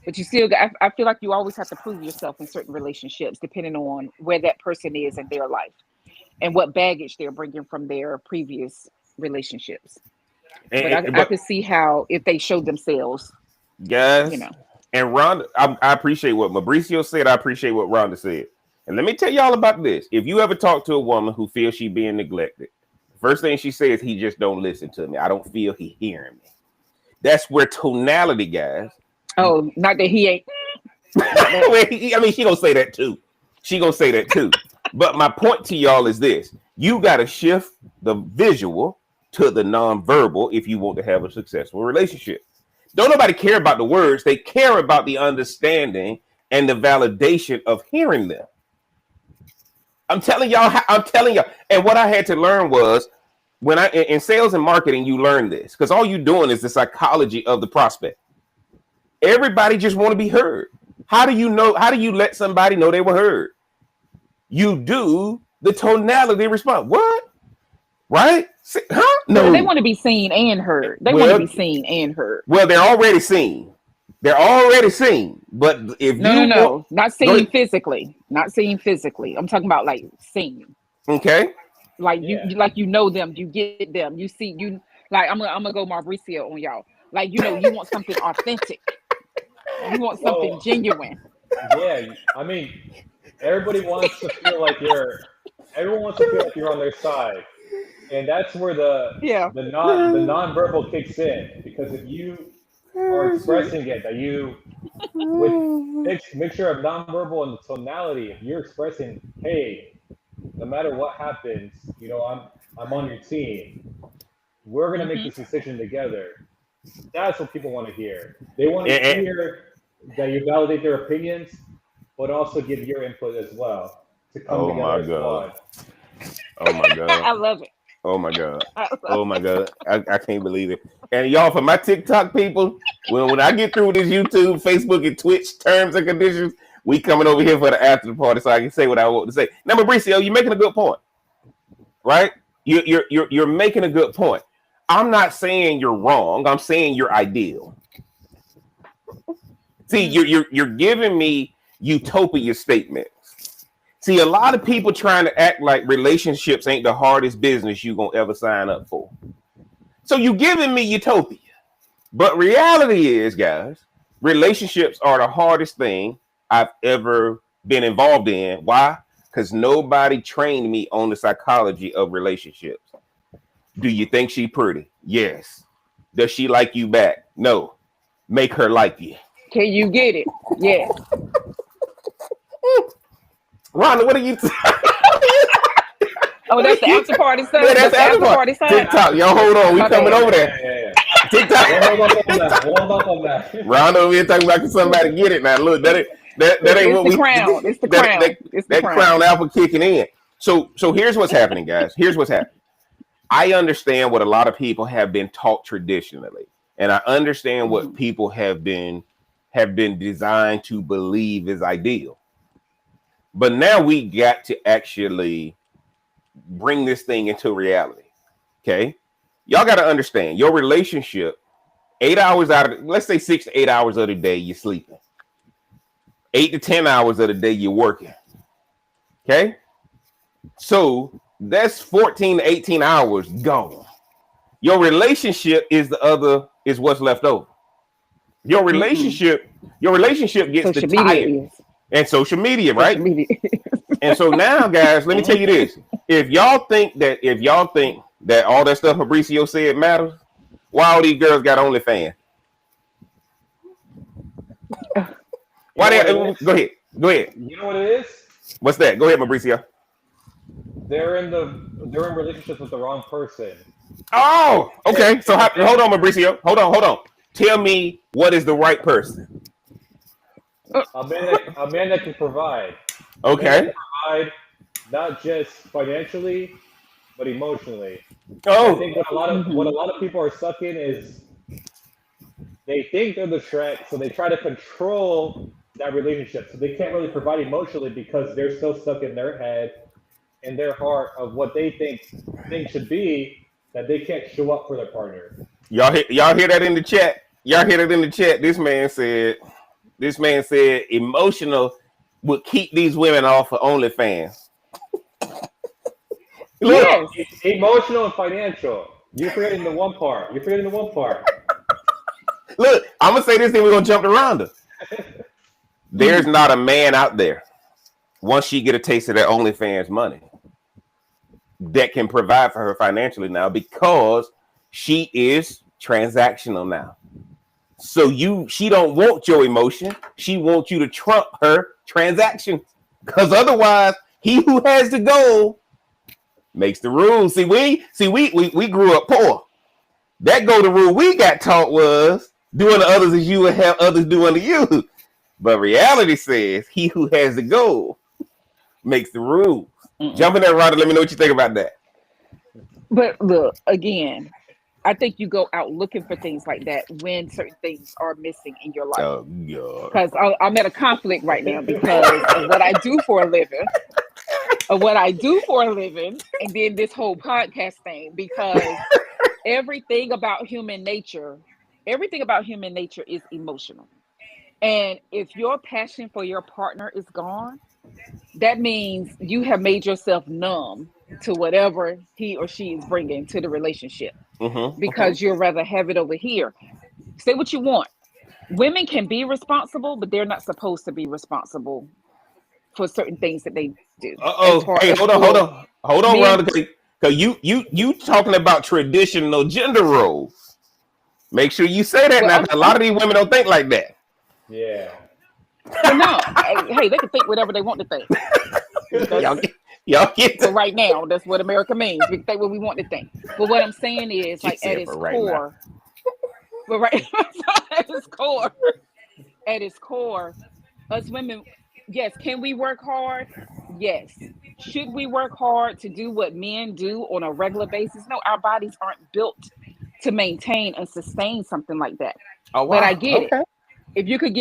But you still got, I feel like you always have to prove yourself in certain relationships, depending on where that person is in their life and what baggage they're bringing from their previous relationships. But I could see how if they showed themselves. Yes. You know. And Rhonda, I appreciate what Mauricio said. I appreciate what Rhonda said. And let me tell y'all about this. If you ever talk to a woman who feels she being neglected, first thing she says, he just don't listen to me. I don't feel he hearing me. That's where tonality, guys. Oh, not that he ain't. I mean, she gonna say that too. But my point to y'all is this: you got to shift the visual to the nonverbal if you want to have a successful relationship. Don't nobody care about the words; they care about the understanding and the validation of hearing them. I'm telling y'all. And what I had to learn was when in sales and marketing, you learn this because all you're doing is the psychology of the prospect. Everybody just want to be heard. How do you know? How do you let somebody know they were heard? You do the tonality response. What? Right? Huh? No. They want to be seen and heard. Want to be seen and heard. Well, they're already seen. But if no, not seen physically. Not seen physically. I'm talking about like seen. Okay. Like you know them. You get them. You see you. Like I'm gonna go Mauricio on y'all. Like you want something authentic. You want something genuine. Yeah, I mean, everybody wants to feel like you're Everyone wants to feel like you're on their side, and that's where Yeah. the nonverbal kicks in. Because if you are expressing it, that you with mixture of nonverbal and tonality, if you're expressing, hey, no matter what happens, I'm on your team. We're gonna make Hmm. this decision together. That's what people want to hear. They want to And, hear that you validate their opinions, but also give your input as well to come oh together my as god. one. Oh my god. I love it. Oh my god. I love Oh my god. I can't believe it. And y'all, for my TikTok people, when I get through this YouTube, Facebook, and Twitch terms and conditions, we coming over here for the after party so I can say what I want to say. Now, Mauricio, you're making a good point, right? You're making a good point. I'm not saying you're wrong. I'm saying you're ideal. See, it. you're giving me utopia statements. See, a lot of people trying to act like relationships ain't the hardest business you gonna ever sign up for. So you giving me utopia. But reality is, guys, relationships are the hardest thing I've ever been involved in. Why? Because nobody trained me on the psychology of relationships. Do you think she pretty? Yes. Does she like you back? No. Make her like you. Can you get it? Yes. Rhonda, what are you? Oh, that's the after party stuff. Yeah, that's the after party. side. TikTok, yo, hold on, we My coming bad. over there. Yeah. TikTok. Hold up on that. Hold up on that. Rhonda over here talking about can somebody get it now. Look, that ain't It's what the we. crown. It's the that, crown. That, It's the that crown. crown alpha kicking in. So here's what's happening, guys. Here's what's happening. I understand what a lot of people have been taught traditionally, and I understand what people have been designed to believe is ideal. But now we got to actually bring this thing into reality. Okay, y'all got to understand your relationship. 8 hours out of, let's say 6 to 8 hours of the day you're sleeping. 8 to 10 hours of the day you're working. Okay, so that's 14 to 18 hours gone. Your relationship is what's left over. Your relationship gets Social the media tire is. and social media, right? Social media. And so now, guys, let me tell you this: if y'all think that all that stuff Fabricio said matters, why all these girls got OnlyFans? Why they? Go ahead. You know what it is? What's that? Go ahead, Mauricio. They're in relationships with the wrong person. Oh, okay. So hold on, Mauricio. Hold on. Tell me what is the right person? A man that can provide. Okay. A man that can provide not just financially, but emotionally. Oh. I think what a lot of people are stuck in is they think they're the Shrek, so they try to control that relationship. So they can't really provide emotionally because they're still stuck in their head, in their heart of what they think things should be, that they can't show up for their partner. Y'all hear that in the chat? Y'all hear that in the chat? This man said emotional would keep these women off of OnlyFans. Yes. Emotional and financial. You're forgetting the one part. Look, I'm gonna say this, then we're gonna jump to Rhonda. There's not a man out there, once she get a taste of that OnlyFans money, that can provide for her financially now because she is transactional now. So she don't want your emotion. She wants you to trump her transaction. Because otherwise, he who has the goal makes the rules. See, we grew up poor. That golden rule we got taught was do unto others as you would have others do unto you. But reality says he who has the goal makes the rules. Jump in there, Rhonda. Let me know what you think about that. But look, again, I think you go out looking for things like that when certain things are missing in your life. Oh, God. Because I'm at a conflict right now because of what I do for a living. And then this whole podcast thing, because everything about human nature is emotional. And if your passion for your partner is gone, that means you have made yourself numb to whatever he or she is bringing to the relationship because you'd rather have it over here. Say what you want. Women can be responsible, but they're not supposed to be responsible for certain things that they do. As Uh-oh. far Hey, as hold on, for men, Rhonda. Because you talking about traditional gender roles. Make sure you say that well, now, 'cause a lot of these women don't think like that. Yeah. well, no, hey, they can think whatever they want to think. Y'all That's get, y'all get for to, right now. That's what America means. We can think what we want to think. But what I'm saying is, she like at said its for right now. core, but right at its core, at its core, us women, yes, can we work hard? Yes. Should we work hard to do what men do on a regular basis? No, our bodies aren't built to maintain and sustain something like that. Oh But I wow. get it. Okay. If you could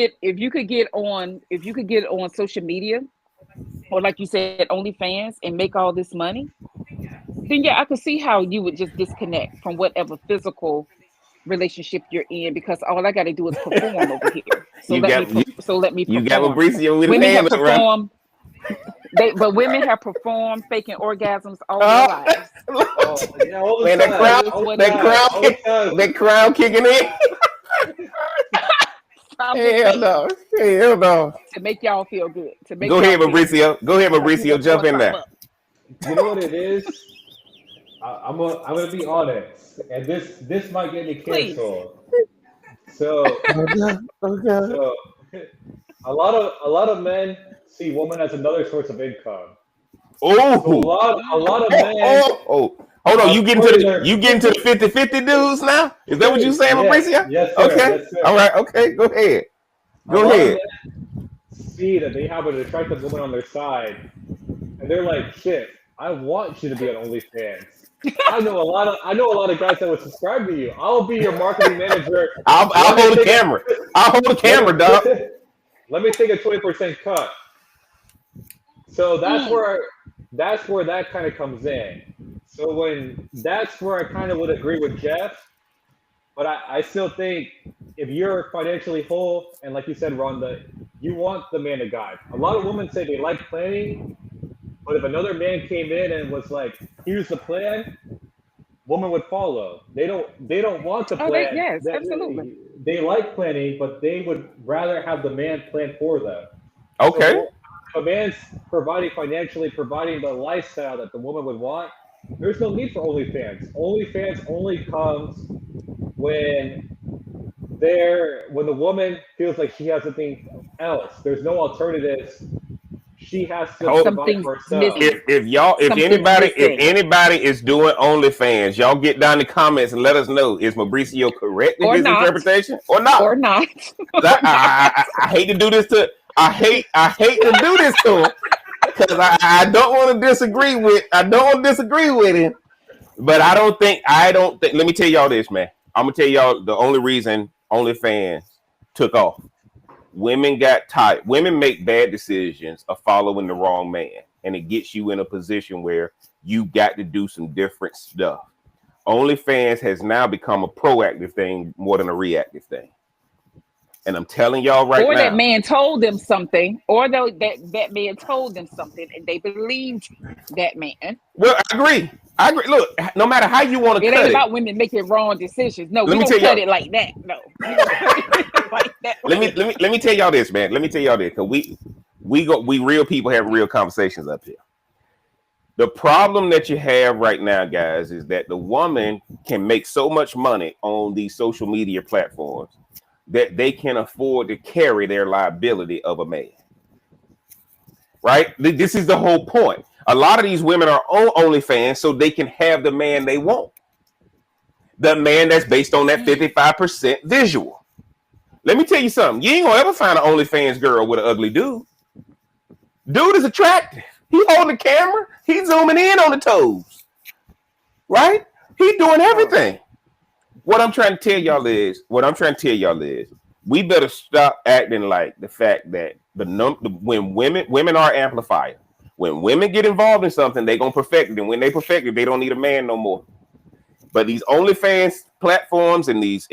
get on social media, or like you said, OnlyFans, and make all this money, then yeah, I could see how you would just disconnect from whatever physical relationship you're in, because all I got to do is perform over here. So You let got me you got perform. Mauricio with his Women have hand up, right? performed. But women have performed faking orgasms all their Oh, lives. Oh yeah, all the man, time, It is all what the it is. time, all the time. that crown kicking in. I'm just Hell saying, no. Hell no. to make y'all feel good, to make Go ahead, y'all feel good. Mauricio. Go ahead, Like you Mauricio. want to Jump throw in something there. up. You know what it is? I'm gonna be honest, and this might get me Please. canceled. So Okay. Okay. so a lot of men see women as another source of income. So a Oh. lot a Mm. lot of Oh, men oh, oh. Hold on, are putting you their getting to the 50-50 dudes now? Is that what you saying, yes, Mauricio? yes sir, Okay. yes sir. All right. Okay. Go ahead. A Go lot of ahead. men see that they have an attractive woman on their side, and they're like, "Shit, I want you to be on OnlyFans. I know a lot of guys that would subscribe to you. I'll be your marketing manager. I'll Let me hold the take a camera. I'll hold the let camera, dog. me let me take a 20% cut." So Mm. that's where that kind of comes in. So when that's where I kind of would agree with Jeff, but I still think if you're financially whole and like you said, Rhonda, you want the man to guide. A lot of women say they like planning, but if another man came in and was like, "Here's the plan," woman would follow. They don't want the Oh, they plan. yes, That absolutely. they like planning, but they would rather have the man plan for them. Okay. So if a man's providing the lifestyle that the woman would want, there's no need for OnlyFans. OnlyFans only comes when when the woman feels like she has something else. There's no alternatives. She has to Hold. provide Something's for herself. missing. If Something's missing. anybody is doing OnlyFans, y'all get down in the comments and let us know, is Mauricio correct in Or his not. interpretation or not? Or not. 'Cause Or not. I hate to do this to I hate to do this to him because I don't want to disagree with him, but I don't think. Let me tell y'all this, man. I'm gonna tell y'all the only reason OnlyFans took off. Women got tired. Women make bad decisions of following the wrong man, and it gets you in a position where you got to do some different stuff. OnlyFans has now become a proactive thing more than a reactive thing. And I'm telling y'all right Or that now. man told them something, or though that man told them something and they believed that man. Well, I agree. I agree. Look, no matter how you want to It ain't cut it, about women making wrong decisions. No, let we me don't tell cut y'all. it like that. No, we don't cut it like that. Let me tell y'all this, man. Let me tell y'all this, because we real people have real conversations up here. The problem that you have right now, guys, is that the woman can make so much money on these social media platforms that they can afford to carry their liability of a man. Right? This is the whole point. A lot of these women are on OnlyFans so they can have the man they want. The man that's based on that 55% visual. Let me tell you something. You ain't gonna ever find an OnlyFans girl with an ugly dude. Dude is attractive. He holding the camera. He zooming in on the toes. Right? He doing Oh, everything. What I'm trying to tell y'all is, we better stop acting like the fact that when women are amplifier. When women get involved in something, they gonna perfect it, and when they perfect it, they don't need a man no more. But these OnlyFans platforms and these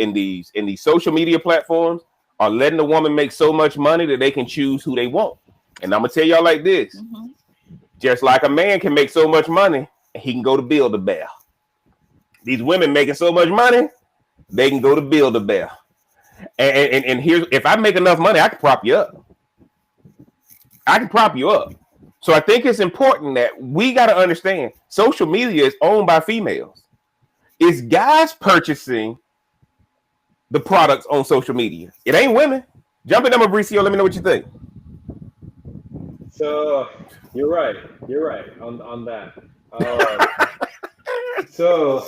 social media platforms are letting the woman make so much money that they can choose who they want. And I'm gonna tell y'all like this: mm-hmm. just like a man can make so much money, he can go to Build a Bear. These women making so much money, they can go to Build a Bear. And here's, if I make enough money, I can prop you up. I can prop you up. So I think it's important that we got to understand social media is owned by females. It's guys purchasing the products on social media. It ain't women. Jump in, Mauricio. Let me know what you think. So you're right. You're right on that. So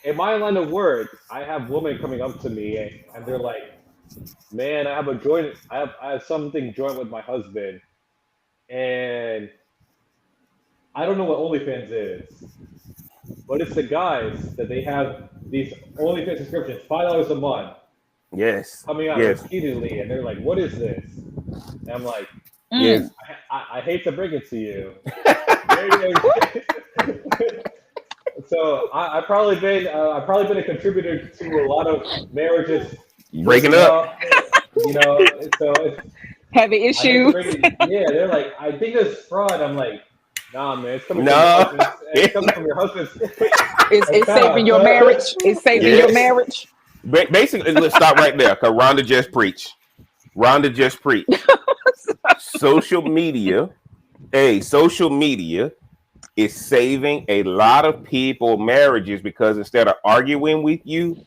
in my line of work, I have women coming up to me and they're like, "Man, I have something joint with my husband, and I don't know what OnlyFans is, but it's the guys that they have these OnlyFans subscriptions, $5 a month, Yes. coming out Yes. repeatedly, and they're like, "What is this?" And I'm like, Yes. I hate to bring it to you. So I've probably been a contributor to a lot of marriages Breaking up. You know, so it's, Having issues. yeah, they're like, I think it's fraud. I'm like, nah, man, it's coming No. from your husband's. It's coming from your husband's. It's saving your marriage. It's saving your marriage. Basically, let's stop right there because Rhonda just preached. Social media is saving a lot of people marriages because instead of arguing with you,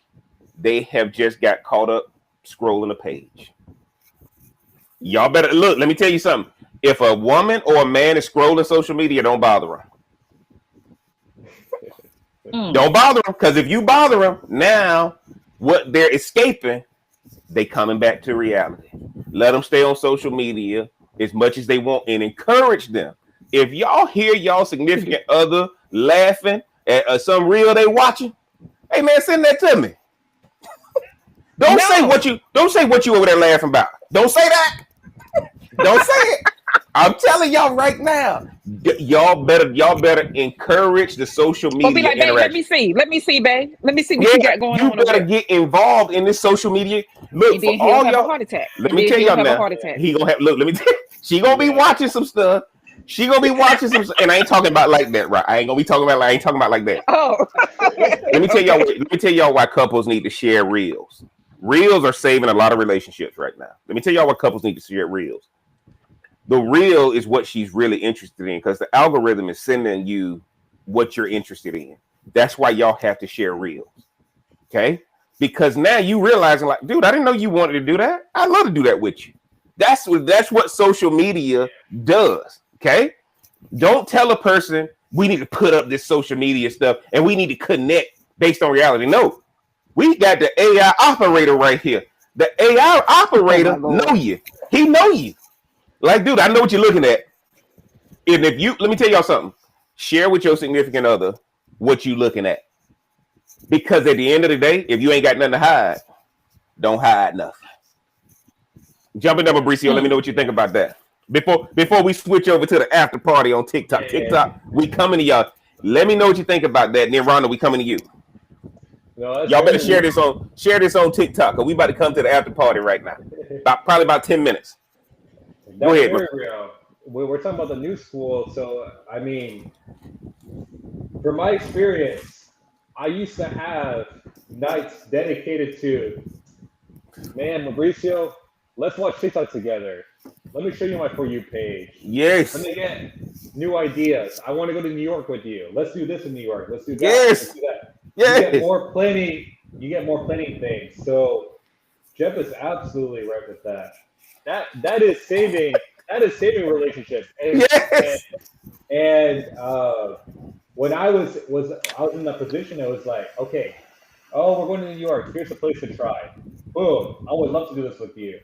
they have just got caught up scrolling a page. Y'all better look. Let me tell you something. If a woman or a man is scrolling social media, don't bother them. Don't bother them, because if you bother them, now what they're escaping, they coming back to reality. Let them stay on social media as much as they want and encourage them. If y'all hear y'all significant other laughing at some reel they watching, hey man, send that to me. Don't say what you over there laughing about. Don't say that. Don't say it. I'm telling y'all right now. Y'all better encourage the social media Be like, babe, interaction. let me see, babe. Let me see what you got going on. You better get involved in this social media. Look, for all y'all, a heart attack. Let me tell y'all now. He gonna have. Look, let me tell you. She gonna be watching some stuff. And I ain't talking about like that, right? I ain't talking about like that. Oh. Let me tell y'all why couples need to share reels. Reels are saving a lot of relationships right now. Let me tell y'all why couples need to share reels. The reel is what she's really interested in because the algorithm is sending you what you're interested in. That's why y'all have to share reels. Okay? Because now you realizing like, dude, I didn't know you wanted to do that. I'd love to do that with you. That's what social media does. Okay? Don't tell a person we need to put up this social media stuff and we need to connect based on reality. No. We got the AI operator right here. The AI operator know you. He know you. Like, dude, I know what you're looking at. And if you, let me tell y'all something. Share with your significant other what you looking at. Because at the end of the day, if you ain't got nothing to hide, don't hide nothing. Jump in there, Mauricio. Let me know what you think about that. Before we switch over to the after party on TikTok. TikTok, we coming to y'all. Let me know what you think about that. And then Rhonda, we coming to you. No, y'all better share this on TikTok because we about to come to the after party right now. Probably about 10 minutes. Go ahead, bro. Real. We're talking about the new school. So, I mean, from my experience, I used to have nights dedicated to, man, Mauricio, let's watch TikTok together. Let me show you my For You page. Yes. Let me get new ideas. I want to go to New York with you. Let's do this in New York. Let's do that. Yes. Let's do that. Yes. You get more planning things. So Jeff is absolutely right with that. That is saving relationships. And, yes. And when I was in that position, it was like, okay, we're going to New York. Here's a place to try. Boom. I would love to do this with you.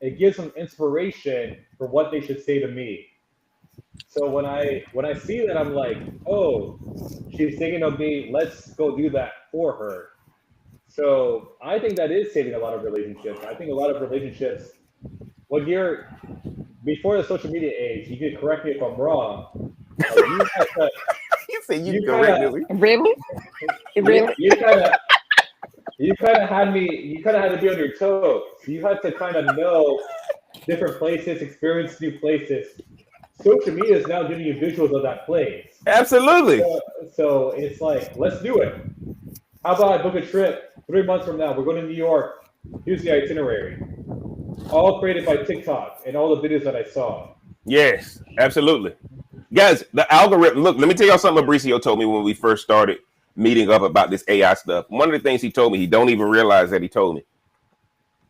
It gives them inspiration for what they should say to me. So when I see that, I'm like, oh, she's thinking of me. Let's go do that for her. So I think that is saving a lot of relationships. I think a lot of relationships, when you're before the social media age, you can correct me if I'm wrong. You said you correct me. Really? You kind of had to be on your toes. You had to kind of know different places, experience new places. Social media is now giving you visuals of that place. Absolutely. So it's like, let's do it. How about I book a trip 3 months from now? We're going to New York. Here's the itinerary. all created by TikTok and all the videos that I saw. Yes, absolutely. Guys, the algorithm, look, let me tell y'all something Mauricio told me when we first started meeting up about this AI stuff. One of the things he told me, he don't even realize that he told me,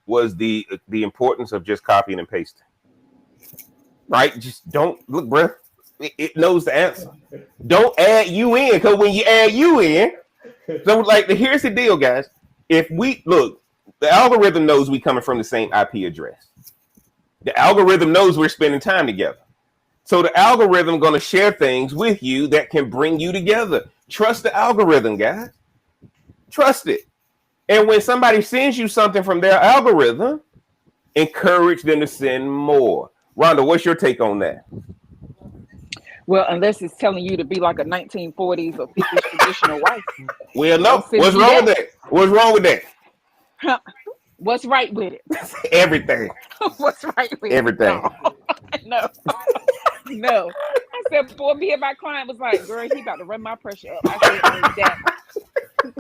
was the importance of just copying and pasting. Right? Just don't, look, bro, it knows the answer. Don't add you in, because when you add you in, so like, here's the deal, guys. If we, look, the algorithm knows we coming from the same IP address. The algorithm knows we're spending time together. So the algorithm going to share things with you that can bring you together. Trust the algorithm, guys. Trust it. And when somebody sends you something from their algorithm, encourage them to send more. Rhonda, what's your take on that? Well, unless it's telling you to be like a 1940s or 50s traditional wife. Well, no. What's wrong with that? What's wrong with that? What's right with it? Everything. What's right with Everything. it? No. No. I said, boy, me and my client was like, girl, he about to run my pressure up. I said,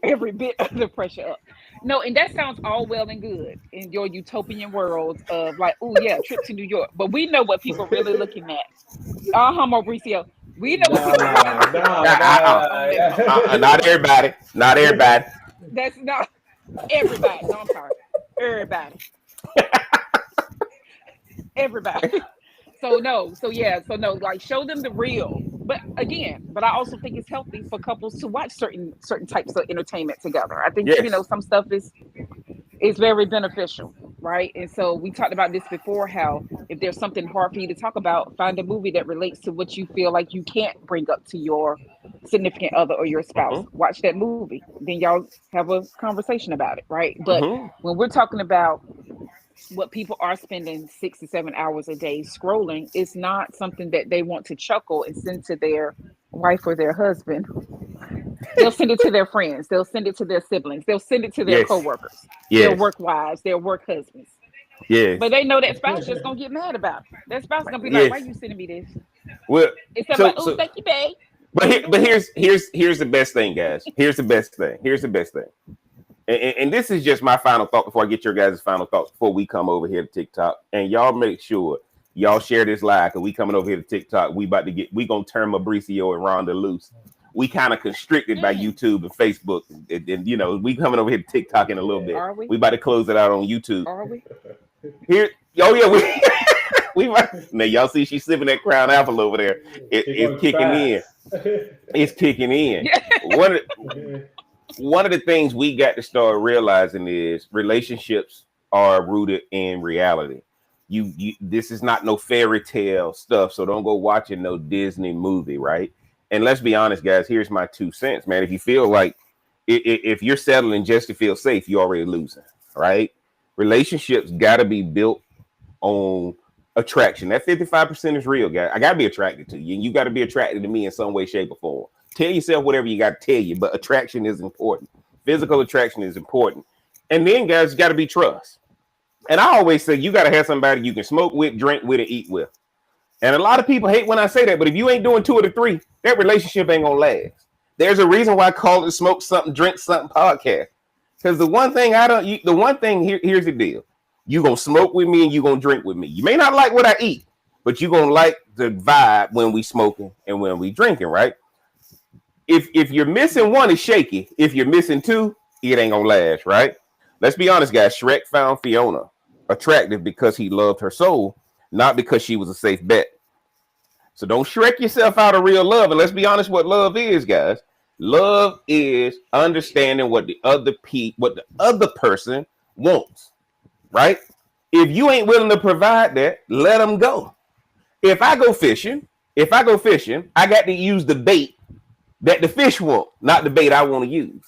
every bit of the pressure up. No, and that sounds all well and good in your utopian world of like, oh yeah, trip to New York. But we know what people really looking at. Mauricio. We know what people really looking at. Not everybody. Not everybody. That's not everybody. No, I'm sorry. Everybody. Everybody. So no, like show them the real. But again, I also think it's healthy for couples to watch certain types of entertainment together. I think yes. Some stuff is very beneficial, right? And so we talked about this before, how if there's something hard for you to talk about, find a movie that relates to what you feel like you can't bring up to your significant other or your spouse. Watch that movie. Then y'all have a conversation about it, right? But when we're talking about what people are spending 6 to 7 hours a day scrolling, it's not something that they want to chuckle and send to their wife or their husband. They'll send it to their friends. They'll send it to their siblings. They'll send it to their coworkers, their work wives, their work husbands. Yeah. But they know that spouse just gonna get mad about it. That spouse gonna be like, "Why are you sending me this?" Well, it's like, "Oh, thank you, babe." But here's the best thing, guys. Here's the best thing. And this is just my final thought before I get your guys' final thoughts before we come over here to TikTok. And y'all make sure y'all share this live, because we coming over here to TikTok. We gonna turn Mauricio and Rhonda loose. We kind of constricted by YouTube and Facebook. And we coming over here to TikTok in a little bit. Are we? We about to close it out on YouTube. Are we? Here, oh yeah, we might. Now y'all see she's sipping that Crown Apple over there. It's kicking in. It's kicking in. One of the things we got to start realizing is relationships are rooted in reality. This is not no fairy tale stuff, so don't go watching no Disney movie, right? And let's be honest, guys, here's my 2 cents, man. If you feel like if you're settling just to feel safe, you're already losing, right? Relationships got to be built on attraction. That 55% is real, guys. I got to be attracted to you, and you got to be attracted to me in some way, shape, or form. Tell yourself whatever you got to tell you, but attraction is important. Physical attraction is important. And then, guys, got to be trust. And I always say you got to have somebody you can smoke with, drink with, and eat with. And a lot of people hate when I say that, but if you ain't doing 2 of the 3, that relationship ain't gonna last. There's a reason why I call it Smoke Something, Drink Something podcast. Because the one thing here's the deal. You gonna smoke with me and you gonna drink with me. You may not like what I eat, but you gonna like the vibe when we smoking and when we drinking, right? If you're missing one, it's shaky. If you're missing 2, it ain't gonna last, right? Let's be honest, guys. Shrek found Fiona attractive because he loved her soul, not because she was a safe bet. So don't Shrek yourself out of real love. And let's be honest, what love is, guys. Love is understanding what the other person wants, right? If you ain't willing to provide that, let them go. If I go fishing, I got to use the bait that the fish want, not the bait I want to use.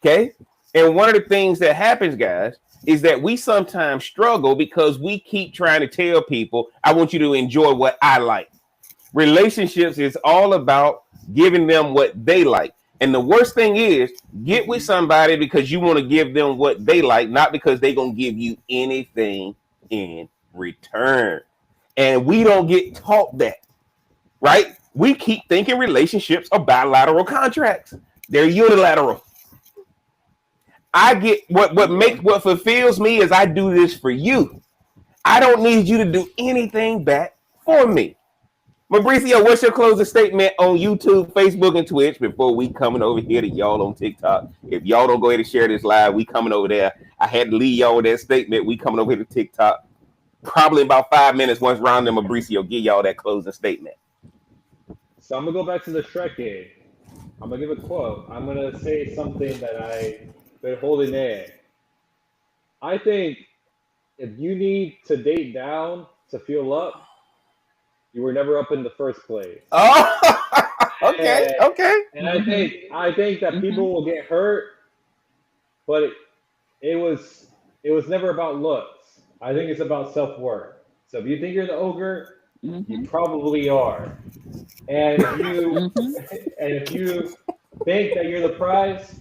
Okay? And one of the things that happens, guys, is that we sometimes struggle because we keep trying to tell people, I want you to enjoy what I like. Relationships is all about giving them what they like. And the worst thing is, get with somebody because you want to give them what they like, not because they're going to give you anything in return. And we don't get taught that, right? We keep thinking relationships are bilateral contracts. They're unilateral. I get what fulfills me is I do this for you. I don't need you to do anything back for me. Mauricio, what's your closing statement on YouTube, Facebook, and Twitch before we coming over here to y'all on TikTok? If y'all don't go ahead and share this live, we coming over there. I had to leave y'all with that statement. We coming over here to TikTok. Probably about 5 minutes once Ron and Mauricio give y'all that closing statement. So I'm gonna go back to the Shrekking. I'm gonna give a quote. I'm gonna say something that I've been holding in. I think if you need to date down to feel up, you were never up in the first place. Oh, okay. And I think that people will get hurt, but it was never about looks. I think it's about self-worth. So if you think you're the ogre, you probably are. And if you think that you're the prize,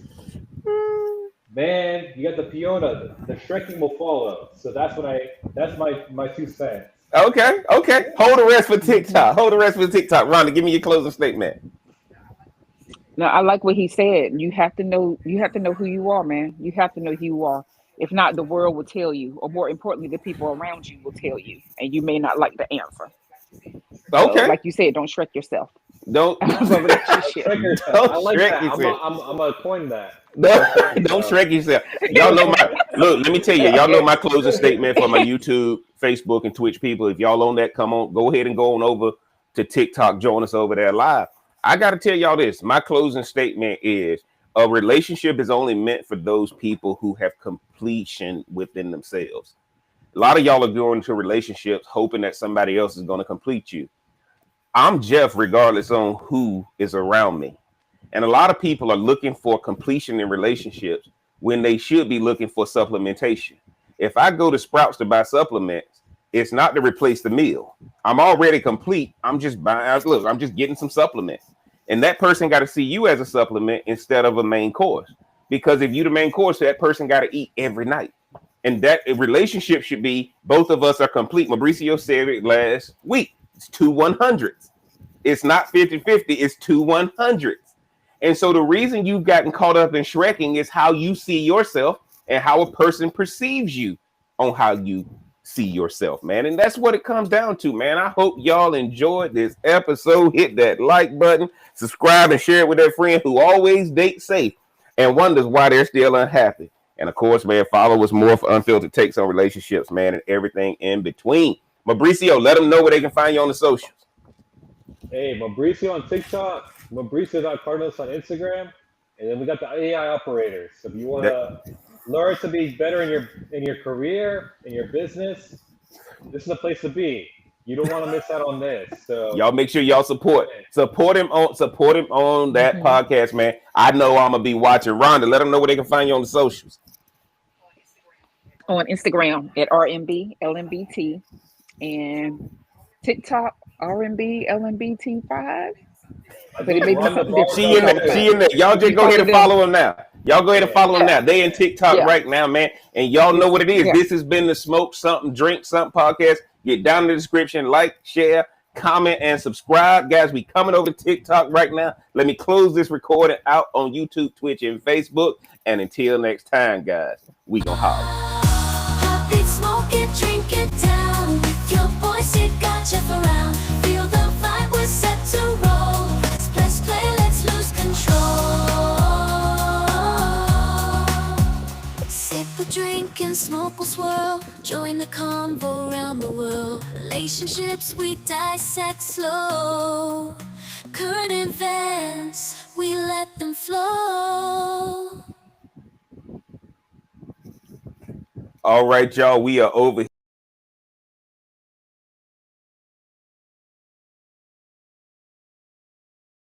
man, you got the Fiona. The Shrekking will follow. So that's my 2 cents. Okay. Hold the rest for TikTok. Rhonda, give me your closing statement. No, I like what he said. You have to know who you are, man. You have to know who you are. If not, the world will tell you, or more importantly, the people around you will tell you, and you may not like the answer. Okay. So, like you said, don't Shrek yourself. Don't Shrek yourself. I like that. I'm gonna coin that. Don't Shrek yourself. Y'all know let me tell you, y'all know my closing statement for my YouTube, Facebook, and Twitch people. If y'all on that, come on, go ahead and go on over to TikTok, join us over there live. I gotta tell y'all this. My closing statement is a relationship is only meant for those people who have completion within themselves. A lot of y'all are going into relationships hoping that somebody else is going to complete you. I'm Jeff regardless on who is around me. And a lot of people are looking for completion in relationships when they should be looking for supplementation. If I go to Sprouts to buy supplements, it's not to replace the meal. I'm already complete. I'm just getting some supplements. And that person got to see you as a supplement instead of a main course. Because if you the main course, that person got to eat every night. And that relationship should be both of us are complete. Mauricio said it last week. It's 2 100s. It's not 50-50. It's 2 100s. And so the reason you've gotten caught up in Shrekking is how you see yourself and how a person perceives you on how you see yourself, man. And that's what it comes down to, man. I hope y'all enjoyed this episode. Hit that like button, subscribe, and share it with that friend who always dates safe and wonders why they're still unhappy. And of course, man, follow us more for unfiltered takes on relationships, man, and everything in between. Mauricio, let them know where they can find you on the socials. Hey, Mauricio on TikTok, Mauricio.Cardinals on Instagram, and then we got the AI operators. So if you want to learn to be better in your career, in your business, this is the place to be. You don't want to miss out on this. So y'all make sure y'all support him on that podcast, man. I know I'm gonna be watching. Rhonda, let them know where they can find you on the socials. On Instagram at RMBLMBT and TikTok RMBLMBT5. But it may be something different. She in there. Y'all just go ahead and follow him now. Y'all go ahead and follow him now. They in TikTok right now, man. And y'all know what it is. This has been the Smoke Something, Drink Something podcast. Get down in the description, like, share, comment, and subscribe. Guys, we coming over to TikTok right now. Let me close this recording out on YouTube, Twitch, and Facebook. And until next time, guys, we gonna holler. Heartbeat, smoke it, drink it down. With your voice, it got you around. Feel the vibe, we're set to roll. Let's play, let's lose control. Sip a drink and smoke will swirl. Join the convo around the world. Relationships we dissect slow. Current events, we let them flow. All right, y'all, we are over